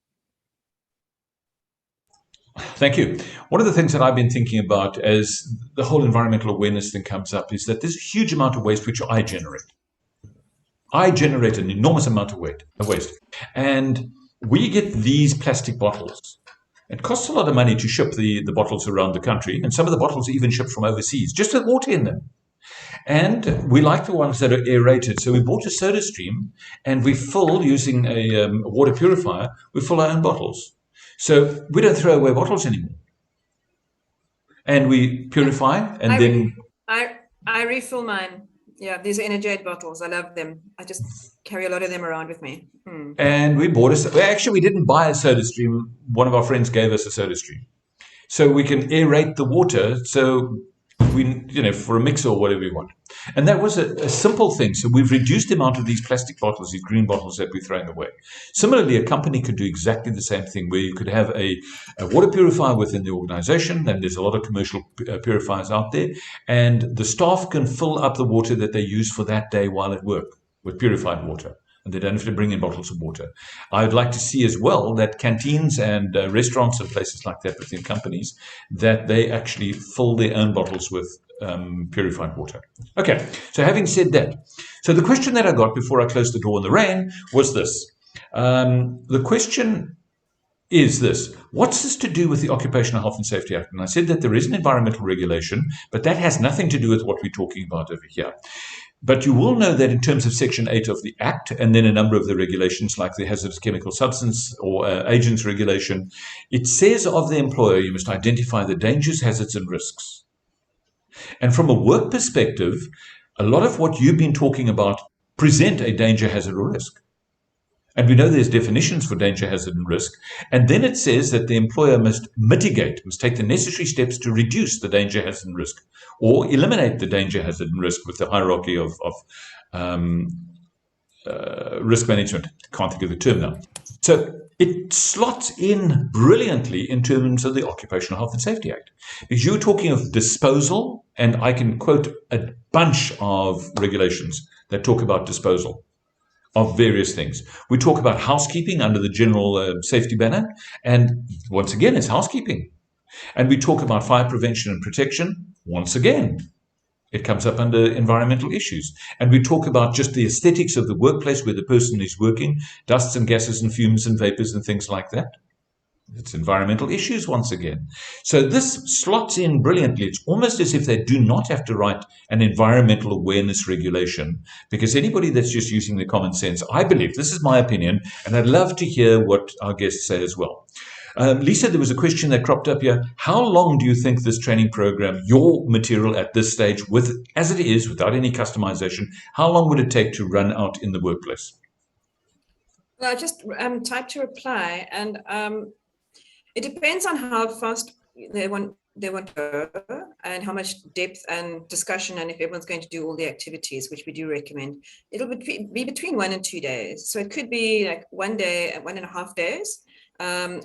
Thank you. One of the things that I've been thinking about as the whole environmental awareness thing comes up is that there's a huge amount of waste which I generate. I generate an enormous amount of waste. And we get these plastic bottles. It costs a lot of money to ship the bottles around the country, and some of the bottles are even shipped from overseas, just with water in them. And we like the ones that are aerated. So we bought a soda stream, and we fill, using a water purifier, we fill our own bottles. So we don't throw away bottles anymore. And we purify, and then... I refill mine. Yeah, these Energade bottles. I love them. I just carry a lot of them around with me. And we bought actually, we didn't buy a soda stream. One of our friends gave us a soda stream. So we can aerate the water, so we, for a mixer or whatever we want. And that was a simple thing. So we've reduced the amount of these plastic bottles, these green bottles that we're throwing away. Similarly, a company could do exactly the same thing, where you could have a water purifier within the organization, and there's a lot of commercial purifiers out there, and the staff can fill up the water that they use for that day while at work with purified water. And they don't have to bring in bottles of water. I'd like to see as well that canteens and restaurants and places like that within companies, that they actually fill their own bottles with purified water. Okay, so having said that, so the question that I got before I closed the door in the rain was this. The question is this: what's this to do with the Occupational Health and Safety Act? And I said that there is an environmental regulation, but that has nothing to do with what we're talking about over here. But you will know that in terms of Section 8 of the Act, and then a number of the regulations like the Hazardous Chemical Substance or Agents Regulation, it says of the employer, you must identify the dangers, hazards, and risks. And from a work perspective, a lot of what you've been talking about present a danger, hazard, or risk. And we know there's definitions for danger, hazard, and risk. And then it says that the employer must mitigate, must take the necessary steps to reduce the danger, hazard, and risk, or eliminate the danger, hazard, and risk with the hierarchy of risk management. Can't think of the term now. So it slots in brilliantly in terms of the Occupational Health and Safety Act. Because you're talking of disposal, and I can quote a bunch of regulations that talk about disposal of various things. We talk about housekeeping under the general safety banner, and once again, it's housekeeping. And we talk about fire prevention and protection, once again, it comes up under environmental issues. And we talk about just the aesthetics of the workplace where the person is working, dusts and gases and fumes and vapors and things like that. It's environmental issues once again. So this slots in brilliantly. It's almost as if they do not have to write an environmental awareness regulation, because anybody that's just using their common sense, I believe, this is my opinion, and I'd love to hear what our guests say as well. Lisa, there was a question that cropped up here. How long do you think this training program, your material at this stage, with as it is, without any customization, how long would it take to run out in the workplace? Well, I just typed to reply, and it depends on how fast they want to go, and how much depth and discussion, and if everyone's going to do all the activities, which we do recommend. It'll be between 1 and 2 days. So it could be like 1 day, 1.5 days.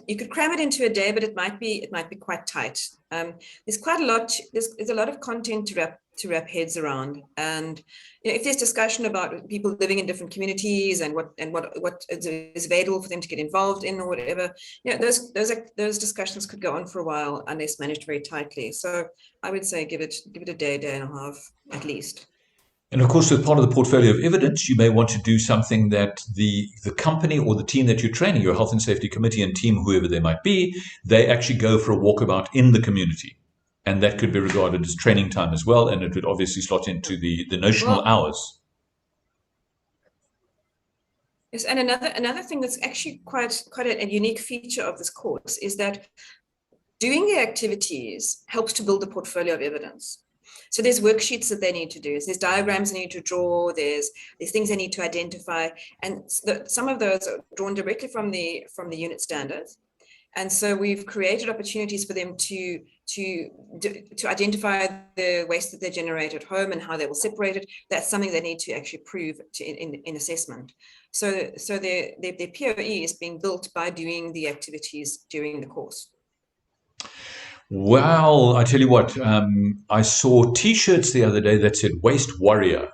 You could cram it into a day, but it might be quite tight. There's quite a lot. There's a lot of content to wrap heads around, and if there's discussion about people living in different communities and what is available for them to get involved in or whatever, those discussions could go on for a while unless managed very tightly. So I would say give it a day, day and a half at least. And of course, as part of the portfolio of evidence, you may want to do something that the company or the team that you're training, your health and safety committee and team, whoever they might be, they actually go for a walkabout in the community. And that could be regarded as training time as well. And it would obviously slot into the notional hours. Yes, and another thing that's actually quite a unique feature of this course is that doing the activities helps to build a portfolio of evidence. So there's worksheets that they need to do. There's diagrams they need to draw. There's things they need to identify, and some of those are drawn directly from the unit standards. And so we've created opportunities for them to identify the waste that they generate at home and how they will separate it. That's something they need to actually prove in assessment. So their POE is being built by doing the activities during the course. Well, I tell you what, I saw T-shirts the other day that said Waste Warrior.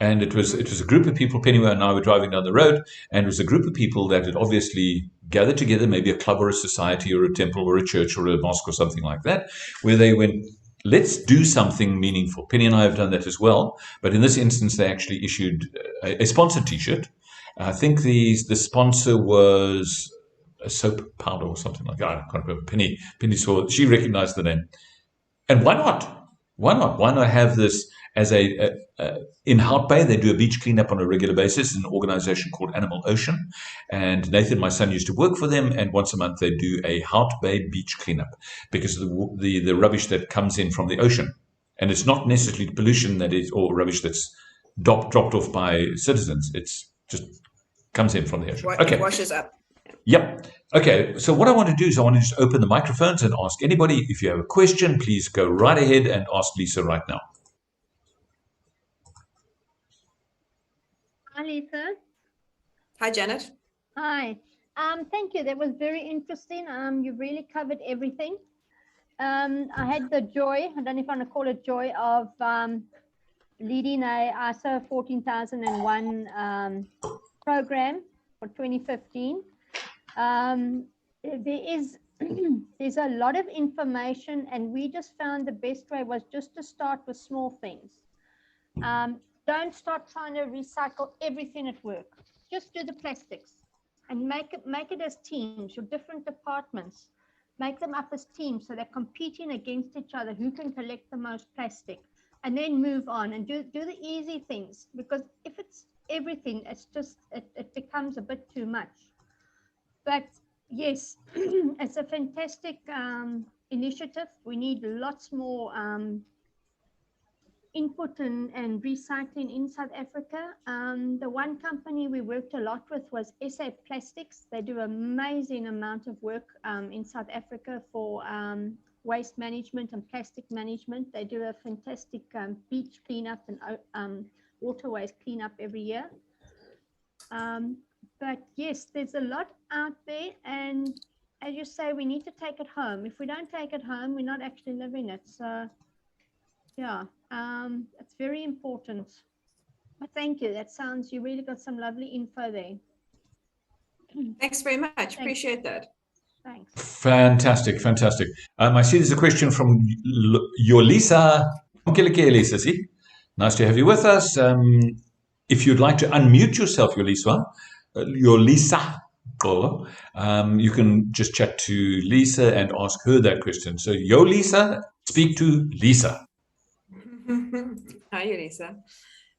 And it was a group of people. Penny and I were driving down the road, and it was a group of people that had obviously gathered together, maybe a club or a society or a temple or a church or a mosque or something like that, where they went, let's do something meaningful. Penny and I have done that as well, but in this instance, they actually issued a sponsored T-shirt. I think the sponsor was a soap powder or something like that. I can't remember. Penny saw it. She recognized the name. And why not? Why not? Why not have this as in Hout Bay? They do a beach cleanup on a regular basis. An organization called Animal Ocean, and Nathan, my son, used to work for them. And once a month, they do a Hout Bay beach cleanup because of the rubbish that comes in from the ocean, and it's not necessarily pollution that is or rubbish that's dropped off by citizens. It's just comes in from the ocean. Okay, it washes up. Yep. Okay, so what I want to do is I want to just open the microphones and ask anybody, if you have a question, please go right ahead and ask Lisa right now. Hi, Lisa. Hi, Janet. Hi. Thank you. That was very interesting. You really covered everything. I had the joy, I don't know if I want to call it joy, of leading a ISO 14001 program for 2015. There's a lot of information, and we just found the best way was just to start with small things. Don't start trying to recycle everything at work. Just do the plastics and make it as teams, your different departments. Make them up as teams so they're competing against each other, who can collect the most plastic, and then move on and do the easy things, because if it's everything, it's just, it becomes a bit too much. But yes, it's a fantastic initiative. We need lots more input and recycling in South Africa. The one company we worked a lot with was SA Plastics. They do an amazing amount of work in South Africa for waste management and plastic management. They do a fantastic beach cleanup and waterways cleanup every year. But yes, there's a lot out there, and as you say, we need to take it home. If we don't take it home, we're not actually living it. So yeah, it's very important. But thank you. That sounds, you really got some lovely info there. Thanks very much. Appreciate that. Thanks. Fantastic, fantastic. I see there's a question from your Lisa. Lisa, see? Nice to have you with us. If you'd like to unmute yourself, your Lisa, you can just chat to Lisa and ask her that question. So, yo, Lisa, speak to Lisa. Hi, Lisa.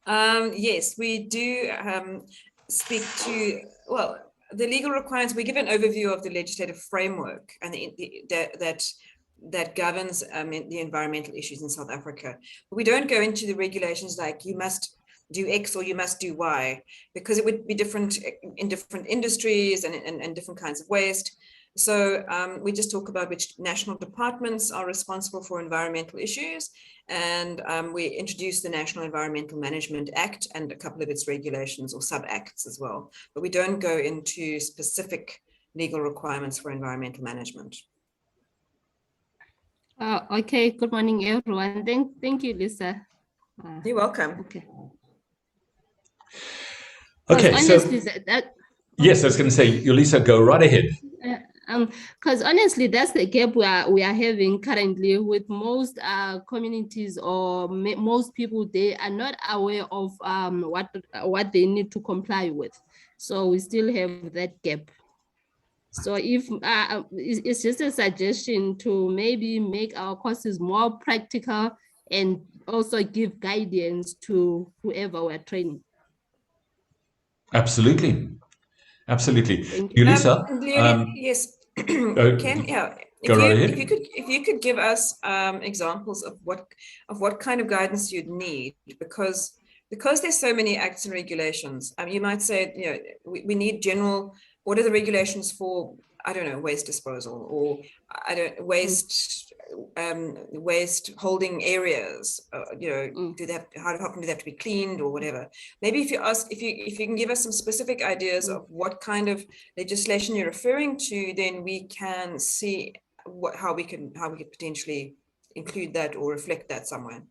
Yes, we do speak to, well, the legal requirements. We give an overview of the legislative framework and that governs the environmental issues in South Africa. But we don't go into the regulations like you must do X or you must do Y, because it would be different in different industries and different kinds of waste. So we just talk about which national departments are responsible for environmental issues, and we introduce the National Environmental Management Act and a couple of its regulations or sub-acts as well. But we don't go into specific legal requirements for environmental management. Okay, good morning, everyone. Thank you, Lisa. You're welcome. Okay, honestly, so yes, I was going to say, Lisa, go right ahead. Because honestly, that's the gap we are having currently with most communities or most people. They are not aware of what they need to comply with. So we still have that gap. So if it's just a suggestion to maybe make our courses more practical and also give guidance to whoever we're training. Absolutely. Absolutely. You, Lisa? Yes. Ken, yeah. If you could give us examples of what kind of guidance you'd need, because there's so many acts and regulations. You might say, you know, we need general. What are the regulations for, I don't know, waste disposal, or waste holding areas? You know, do they have, how often do they have to be cleaned or whatever? Maybe if you can give us some specific ideas of what kind of legislation you're referring to, then we can see how we could potentially include that or reflect that somewhere.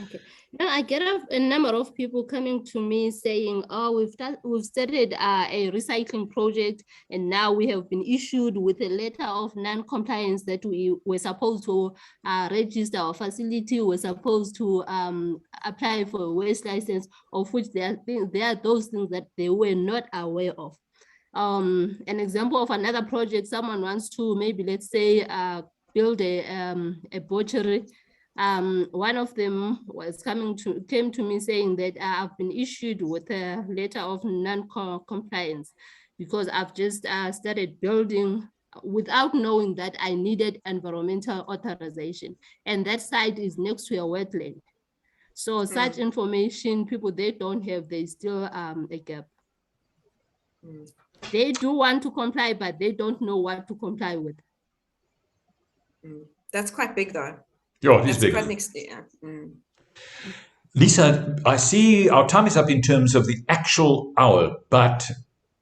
Okay. Now I get a number of people coming to me saying, "Oh, we've started a recycling project, and now we have been issued with a letter of non-compliance that we were supposed to register our facility. We're supposed to apply for a waste license, of which there are those things that they were not aware of." An example of another project: someone wants to maybe, let's say, build a butchery. One of them came to me saying that I've been issued with a letter of non-compliance because I've just started building without knowing that I needed environmental authorization, and that site is next to a wetland. So such information, people, they don't have, they still a gap. They do want to comply, but they don't know what to comply with. That's quite big, though. Yeah, it is big. Quite mixed, yeah. Lisa, I see our time is up in terms of the actual hour, but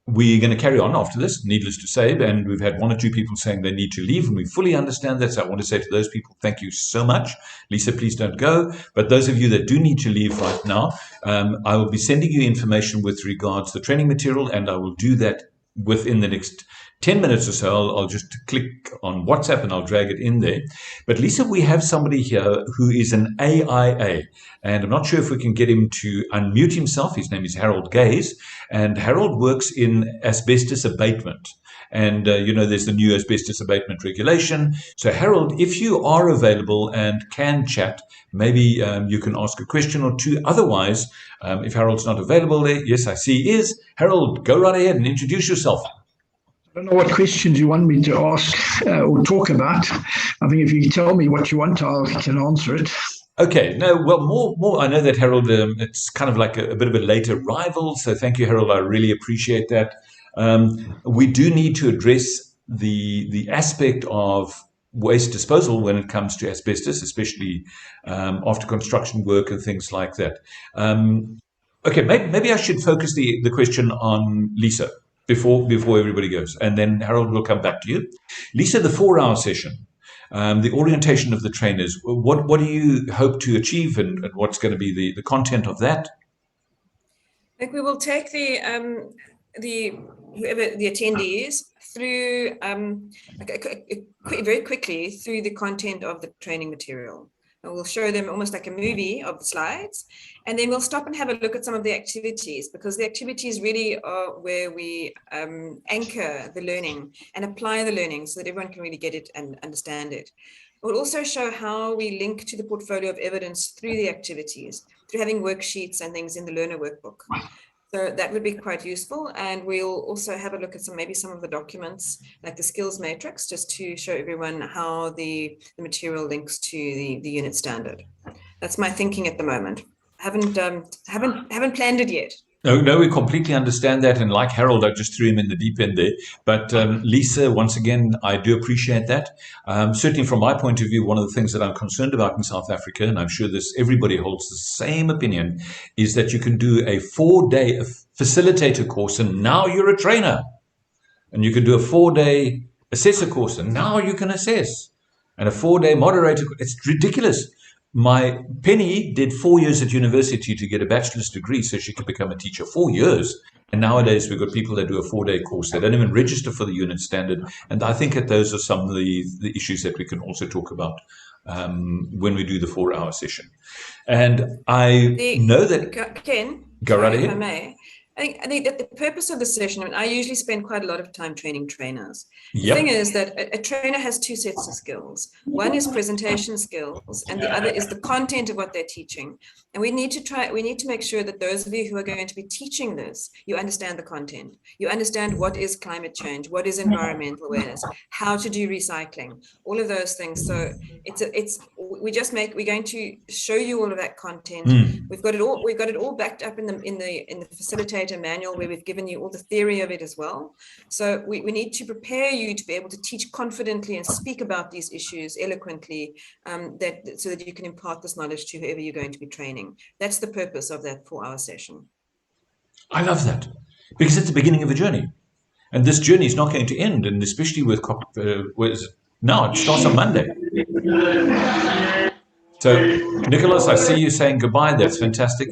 we're going to carry on after this, needless to say, and we've had one or two people saying they need to leave, and we fully understand that. So I want to say to those people, thank you so much. Lisa, please don't go. But those of you that do need to leave right now, I will be sending you information with regards to the training material, and I will do that within the next 10 minutes or so. I'll just click on WhatsApp and I'll drag it in there. But Lisa, we have somebody here who is an AIA, and I'm not sure if we can get him to unmute himself. His name is Harold Gaze, and Harold works in asbestos abatement. And, there's the new asbestos abatement regulation. So, Harold, if you are available and can chat, maybe you can ask a question or two. Otherwise, if Harold's not available there, yes, I see he is. Harold, go right ahead and introduce yourself. I don't know what questions you want me to ask or talk about. I think if you tell me what you want, I can answer it. Okay, no, well, more. I know that Harold, it's kind of like a bit of a late arrival. So thank you, Harold. I really appreciate that. We do need to address the aspect of waste disposal when it comes to asbestos, especially after construction work and things like that. Okay, maybe I should focus the question on Lisa before everybody goes, and then Harold will come back to you. Lisa, the 4-hour session, the orientation of the trainers, what do you hope to achieve, and what's going to be the content of that? I think we will take the attendees through very quickly through the content of the training material. And we'll show them almost like a movie of the slides, and then we'll stop and have a look at some of the activities, because the activities really are where we anchor the learning and apply the learning so that everyone can really get it and understand it. We'll also show how we link to the portfolio of evidence through the activities, through having worksheets and things in the learner workbook. So that would be quite useful. And we'll also have a look at maybe some of the documents, like the skills matrix, just to show everyone how the material links to the unit standard. That's my thinking at the moment. Haven't planned it yet. No, we completely understand that. And like Harold, I just threw him in the deep end there. But Lisa, once again, I do appreciate that. Certainly from my point of view, one of the things that I'm concerned about in South Africa, and I'm sure everybody holds the same opinion, is that you can do a 4-day facilitator course and now you're a trainer. And you can do a 4-day assessor course and now you can assess. And a 4-day moderator, it's ridiculous. My Penny did 4 years at university to get a bachelor's degree so she could become a teacher. 4 years. And nowadays we've got people that do a 4-day course. They don't even register for the unit standard. And I think that those are some of the issues that we can also talk about when we do the 4-hour session. And I know that... Ken, go right ahead. If I may. I think that the purpose of the session, I usually spend quite a lot of time training trainers. Yep. The thing is that a trainer has 2 sets of skills. One is presentation skills, and the other is the content of what they're teaching. And we need to make sure that those of you who are going to be teaching this, you understand the content. You understand what is climate change, what is environmental awareness, how to do recycling, all of those things. So we're going to show you all of that content. We've got it all backed up in the facilitator manual, where we've given you all the theory of it as well. So we need to prepare you to be able to teach confidently and speak about these issues eloquently, so that you can impart this knowledge to whoever you're going to be training. That's the purpose of that 4-hour session. I love that, because it's the beginning of a journey, and this journey is not going to end, and especially with now it starts on Monday. So, Nicholas, I see you saying goodbye. That's fantastic.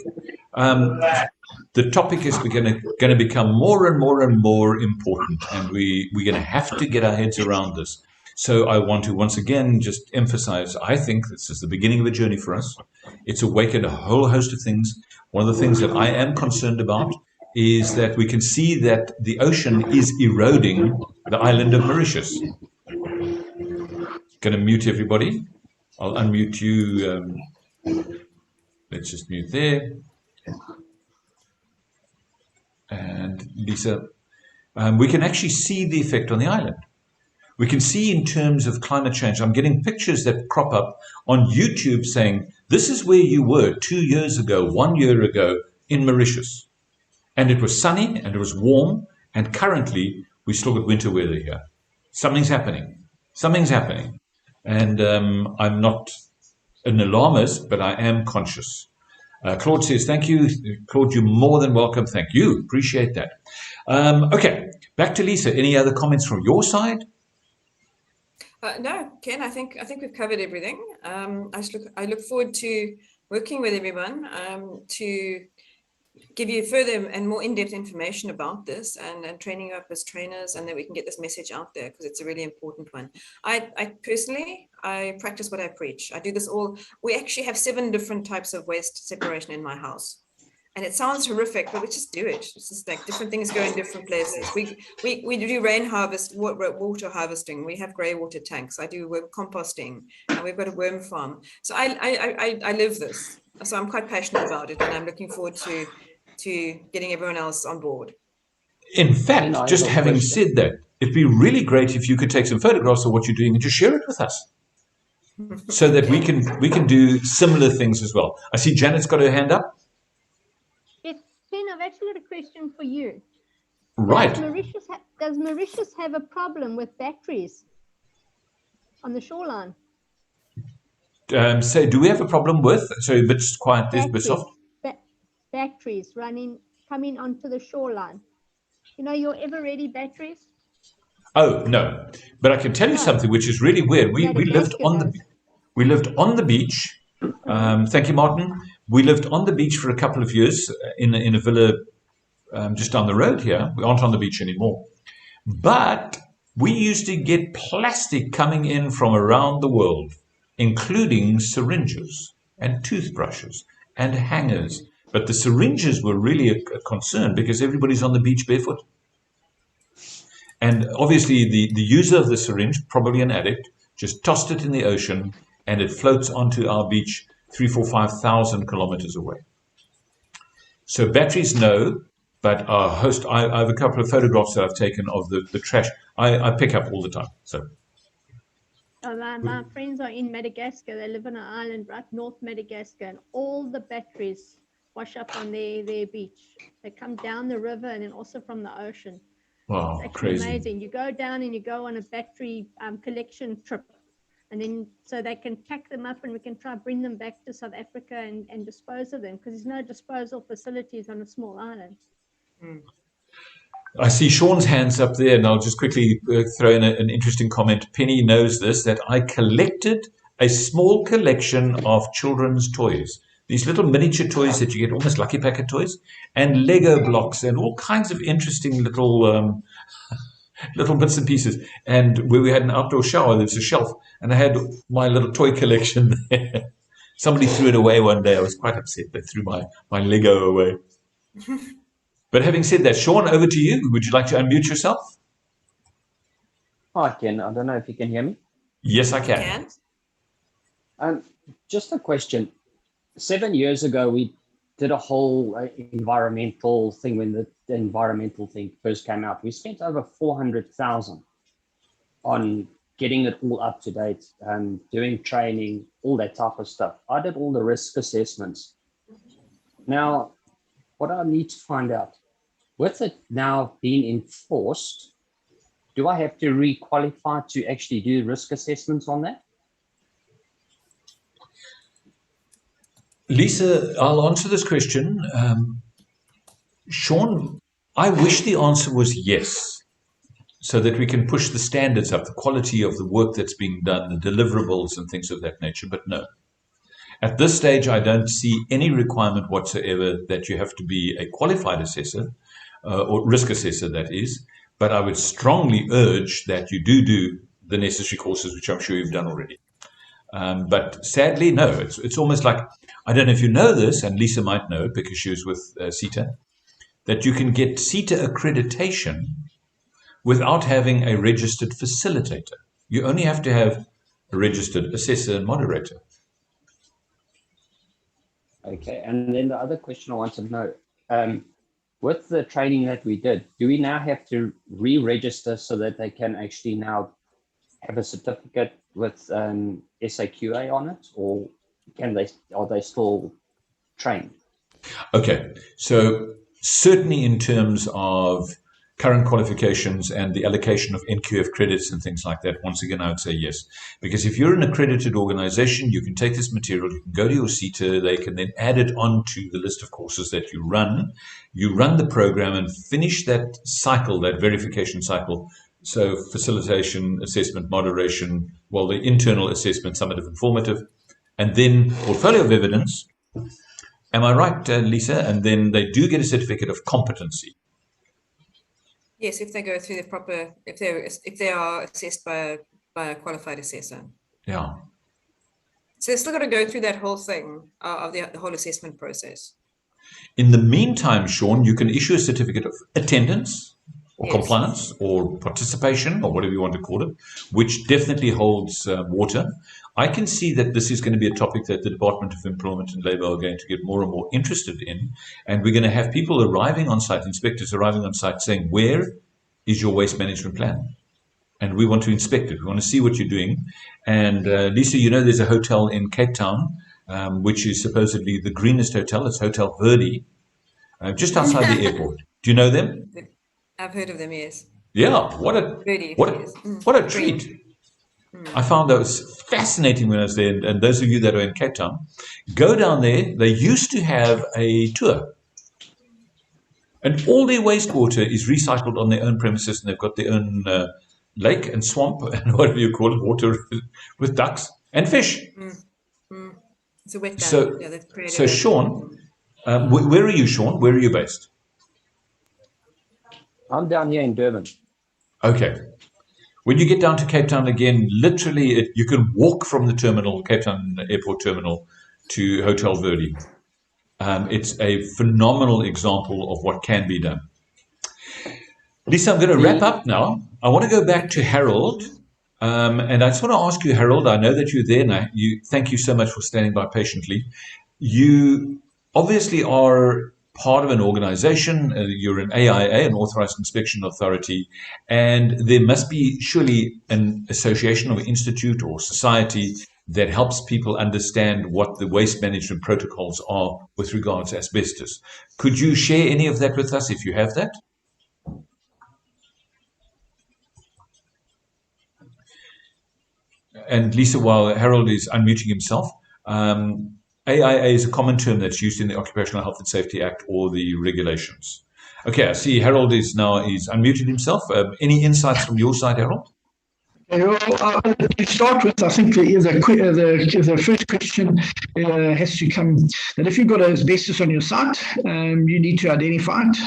The topic is going to become more and more and more important, and we're going to have to get our heads around this. So I want to once again just emphasize, I think this is the beginning of a journey for us. It's awakened a whole host of things. One of the things that I am concerned about is that we can see that the ocean is eroding the island of Mauritius. Going to mute everybody. I'll unmute you. Let's just mute there. And Lisa, we can actually see the effect on the island. We can see in terms of climate change. I'm getting pictures that crop up on YouTube saying, this is where you were 2 years ago, 1 year ago in Mauritius. And it was sunny and it was warm. And currently, we still got winter weather here. Something's happening. Something's happening. And I'm not an alarmist, but I am conscious. Claude says, thank you. Claude, you're more than welcome. Thank you. Appreciate that. Okay, back to Lisa. Any other comments from your side? No, Ken, I think we've covered everything. I look forward to working with everyone to give you further and more in-depth information about this and training you up as trainers, and that we can get this message out there because it's a really important one. I personally practice what I preach. I do this all. We actually have 7 different types of waste separation in my house. And it sounds horrific, but we just do it. It's just like different things go in different places. We do rain harvest, water harvesting. We have grey water tanks. I do worm composting, and we've got a worm farm. So I live this. So I'm quite passionate about it, and I'm looking forward to getting everyone else on board. In fact, just having said that, it'd be really great if you could take some photographs of what you're doing and just share it with us, so that we can do similar things as well. I see Janet's got her hand up. Ken, I've actually got a question for you. Right. Does Mauritius have a problem with batteries on the shoreline? So do we have a problem with, sorry, a bit quiet, there's a bit soft. Batteries coming onto the shoreline. You know your ever-ready batteries? Oh, no. But I can tell you something which is really weird. We lived on the beach. Thank you, Martin. We lived on the beach for a couple of years in a villa just down the road here. We aren't on the beach anymore. But we used to get plastic coming in from around the world, including syringes and toothbrushes and hangers. But the syringes were really a concern because everybody's on the beach barefoot. And obviously the user of the syringe, probably an addict, just tossed it in the ocean and it floats onto our beach 3,000, 4,000, 5,000 kilometers away. So batteries, no, but our host, I have a couple of photographs that I've taken of the trash. I pick up all the time. So my friends are in Madagascar. They live on an island right north Madagascar, and all the batteries wash up on their beach. They come down the river and then also from the ocean. Wow, it's actually crazy. Amazing. You go down and you go on a battery collection trip, and then so they can pack them up and we can try to bring them back to South Africa and dispose of them, because there's no disposal facilities on a small island. I see Sean's hands up there, and I'll just quickly throw in an interesting comment. Penny knows this, that I collected a small collection of children's toys. These little miniature toys that you get, almost Lucky Packet toys, and Lego blocks and all kinds of interesting little little bits and pieces. And where we had an outdoor shower, there's a shelf, and I had my little toy collection there. Somebody threw it away one day. I was quite upset. They threw my Lego away. But having said that, Sean, over to you. Would you like to unmute yourself? Hi, Ken. I don't know if you can hear me. Yes, I can. Just a question. 7 years ago, we did a whole environmental thing when the environmental thing first came out. We spent over 400,000 on getting it all up to date, doing training, all that type of stuff. I did all the risk assessments. Now, what I need to find out, with it now being enforced, do I have to re-qualify to actually do risk assessments on that? Lisa, I'll answer this question. Sean, I wish the answer was yes, so that we can push the standards up, the quality of the work that's being done, the deliverables and things of that nature, but no. At this stage, I don't see any requirement whatsoever that you have to be a qualified assessor, or risk assessor, that is. But I would strongly urge that you do the necessary courses, which I'm sure you've done already. But sadly, no, it's almost like, I don't know if you know this, and Lisa might know because she was with SETA, that you can get SETA accreditation without having a registered facilitator. You only have to have a registered assessor and moderator. Okay, and then the other question I want to know, with the training that we did, do we now have to re-register so that they can actually now have a certificate with SAQA on it, or are they still trained? Okay, so certainly in terms of current qualifications and the allocation of NQF credits and things like that, once again, I would say yes. Because if you're an accredited organization, you can take this material, you can go to your SETA, they can then add it onto the list of courses that you run. You run the program and finish that cycle, that verification cycle. So facilitation, assessment, moderation, well, the internal assessment, summative and formative, and then portfolio of evidence. Am I right, Lisa? And then they do get a certificate of competency. Yes, if they go through the proper, if they are assessed by a qualified assessor. Yeah. So they're still got to go through that whole thing of the whole assessment process. In the meantime, Sean, you can issue a certificate of attendance or Yes. compliance or participation or whatever you want to call it, which definitely holds water. I can see that this is going to be a topic that the Department of Employment and Labour are going to get more and more interested in. And we're going to have people arriving on site, inspectors arriving on site saying, where is your waste management plan? And we want to inspect it. We want to see what you're doing. And Lisa, you know, there's a hotel in Cape Town, which is supposedly the greenest hotel. It's Hotel Verde, just outside the airport. Do you know them? I've heard of them, yes. Yeah, what a treat. I found that was fascinating when I was there. And those of you that are in Cape Town, go down there. They used to have a tour. And all their wastewater is recycled on their own premises, and they've got their own lake and swamp and whatever you call it, water with ducks and fish. It's a wet So, yeah, they've created so Sean, where are you, Sean? Where are you based? I'm down here in Durban. Okay. When you get down to Cape Town again, literally you can walk from the terminal, Cape Town Airport Terminal, to Hotel Verde. It's a phenomenal example of what can be done. Lisa, I'm going to wrap up now. I want to go back to Harold. And I just want to ask you, Harold, I know that you're there now. Thank you so much for standing by patiently. You obviously are part of an organization. You're an AIA, an Authorized Inspection Authority, and there must be surely an association or institute or society that helps people understand what the waste management protocols are with regards to asbestos. Could you share any of that with us if you have that? And Lisa, while Harold is unmuting himself, AIA is a common term that's used in the Occupational Health and Safety Act or the regulations. Okay, I see Harold is unmuted himself. Any insights from your side, Harold? To start with, I think the first question has to come that if you've got asbestos on your site, you need to identify it,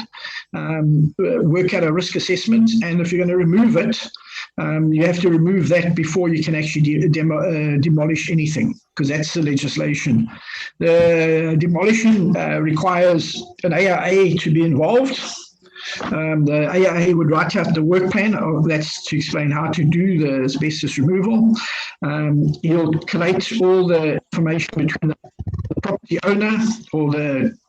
work out a risk assessment, and if you're going to remove it, you have to remove that before you can actually demolish anything, because that's the legislation. The demolition requires an AIA to be involved. The AIA would write out the work plan. That's to explain how to do the asbestos removal. He'll collate all the information between the property owner or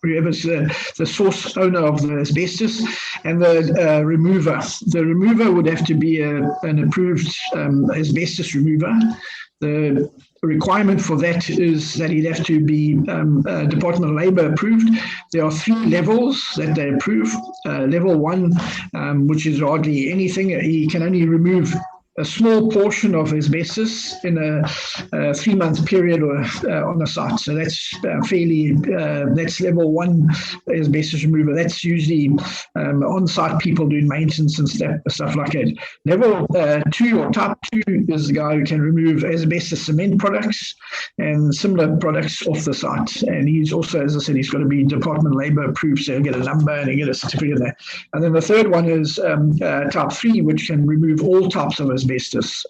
whoever's the source owner of the asbestos and the remover. The remover would have to be an approved asbestos remover. The requirement for that is that he'd have to be Department of Labour approved. There are 3 levels that they approve. Level 1, which is hardly anything. He can only remove a small portion of asbestos in a 3-month period or on a site. So that's that's level 1 asbestos removal. That's usually on-site people doing maintenance and stuff like that. Level 2 or type 2 is the guy who can remove asbestos cement products and similar products off the site. And he's also, as I said, he's got to be Department of Labour approved, so he'll get a number and he'll get a certificate there. And then the third one is type 3, which can remove all types of asbestos,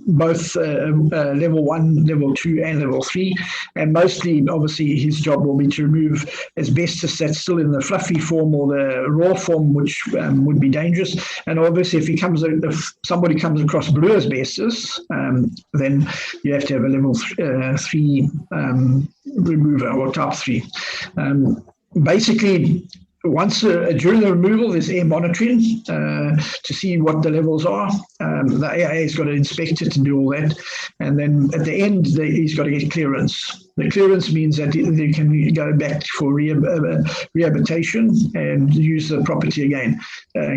both level 1, level 2, and level 3. And mostly, obviously, his job will be to remove asbestos that's still in the fluffy form or the raw form, which would be dangerous. And obviously, if somebody comes across blue asbestos, then you have to have a level 3 remover or type 3. Basically, during the removal, there's air monitoring to see what the levels are. The AIA has got to inspect it and do all that. And then at the end, he's got to get clearance. The clearance means that they can go back for rehabilitation and use the property again.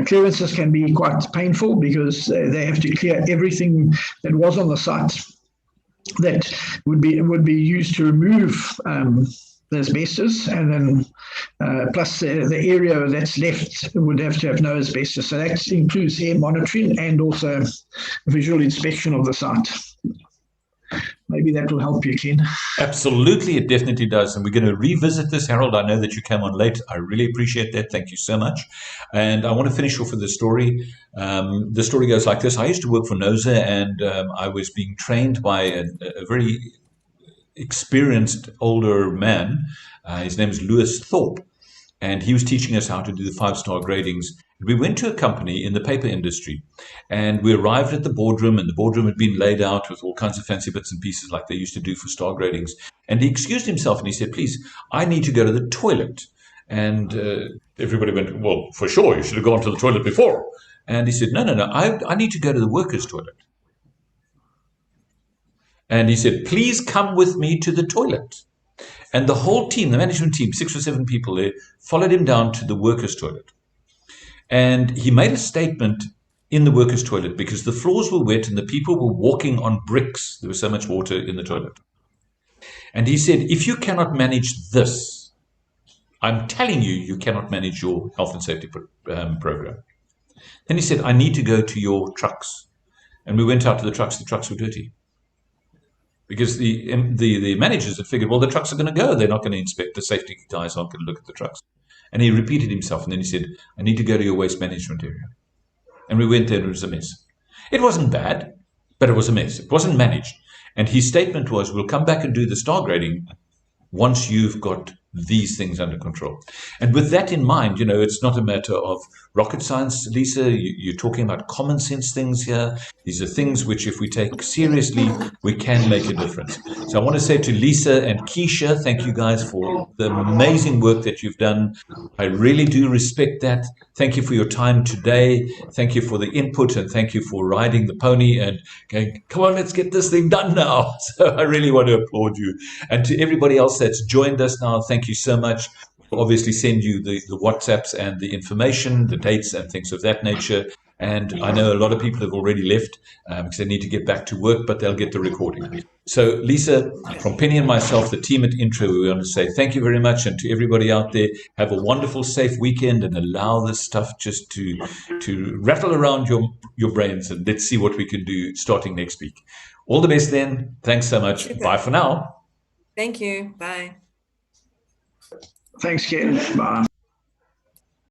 Clearances can be quite painful because they have to clear everything that was on the site that would be used to remove the asbestos, and then plus the area that's left would have to have no asbestos. So that includes air monitoring and also visual inspection of the site. Maybe that will help you, Ken. Absolutely, it definitely does. And we're going to revisit this, Harold. I know that you came on late. I really appreciate that. Thank you so much. And I want to finish off with the story. The story goes like this. I used to work for NOSA, and I was being trained by a very experienced older man. His name is Lewis Thorpe, and he was teaching us how to do the 5-star gradings. We went to a company in the paper industry, and we arrived at the boardroom, and the boardroom had been laid out with all kinds of fancy bits and pieces like they used to do for star gradings. And he excused himself and he said, "Please, I need to go to the toilet." And everybody went, "Well, for sure, you should have gone to the toilet before." And he said, no, I need to go to the workers' toilet. And he said, "Please come with me to the toilet." And the whole team, the management team, 6 or 7 people there, followed him down to the workers' toilet. And he made a statement in the workers' toilet because the floors were wet and the people were walking on bricks. There was so much water in the toilet. And he said, "If you cannot manage this, I'm telling you, you cannot manage your health and safety program." Then he said, "I need to go to your trucks." And we went out to the trucks were dirty. Because the managers had figured, well, the trucks are going to go. They're not going to inspect. The safety guys aren't going to look at the trucks. And he repeated himself. And then he said, "I need to go to your waste management area." And we went there and it was a mess. It wasn't bad, but it was a mess. It wasn't managed. And his statement was, "We'll come back and do the star grading once you've got these things under control." And with that in mind, you know, it's not a matter of rocket science, Lisa. You're talking about common sense things here. These are things which, if we take seriously, we can make a difference. So I want to say to Lisa and Keisha, thank you guys for the amazing work that you've done. I really do respect that. Thank you for your time today. Thank you for the input, and thank you for riding the pony and going, "Come on, let's get this thing done now." So I really want to applaud you. And to everybody else that's joined us now, thank you so much. We'll obviously send you the WhatsApps and the information, the dates and things of that nature. And I know a lot of people have already left because they need to get back to work, but they'll get the recording. So Lisa, from Penny and myself, the team at Intra, we want to say thank you very much. And to everybody out there, have a wonderful, safe weekend, and allow this stuff just to rattle around your brains. And let's see what we can do starting next week. All the best then. Thanks so much. Super. Bye for now. Thank you. Bye. Thanks, Ken. Bye.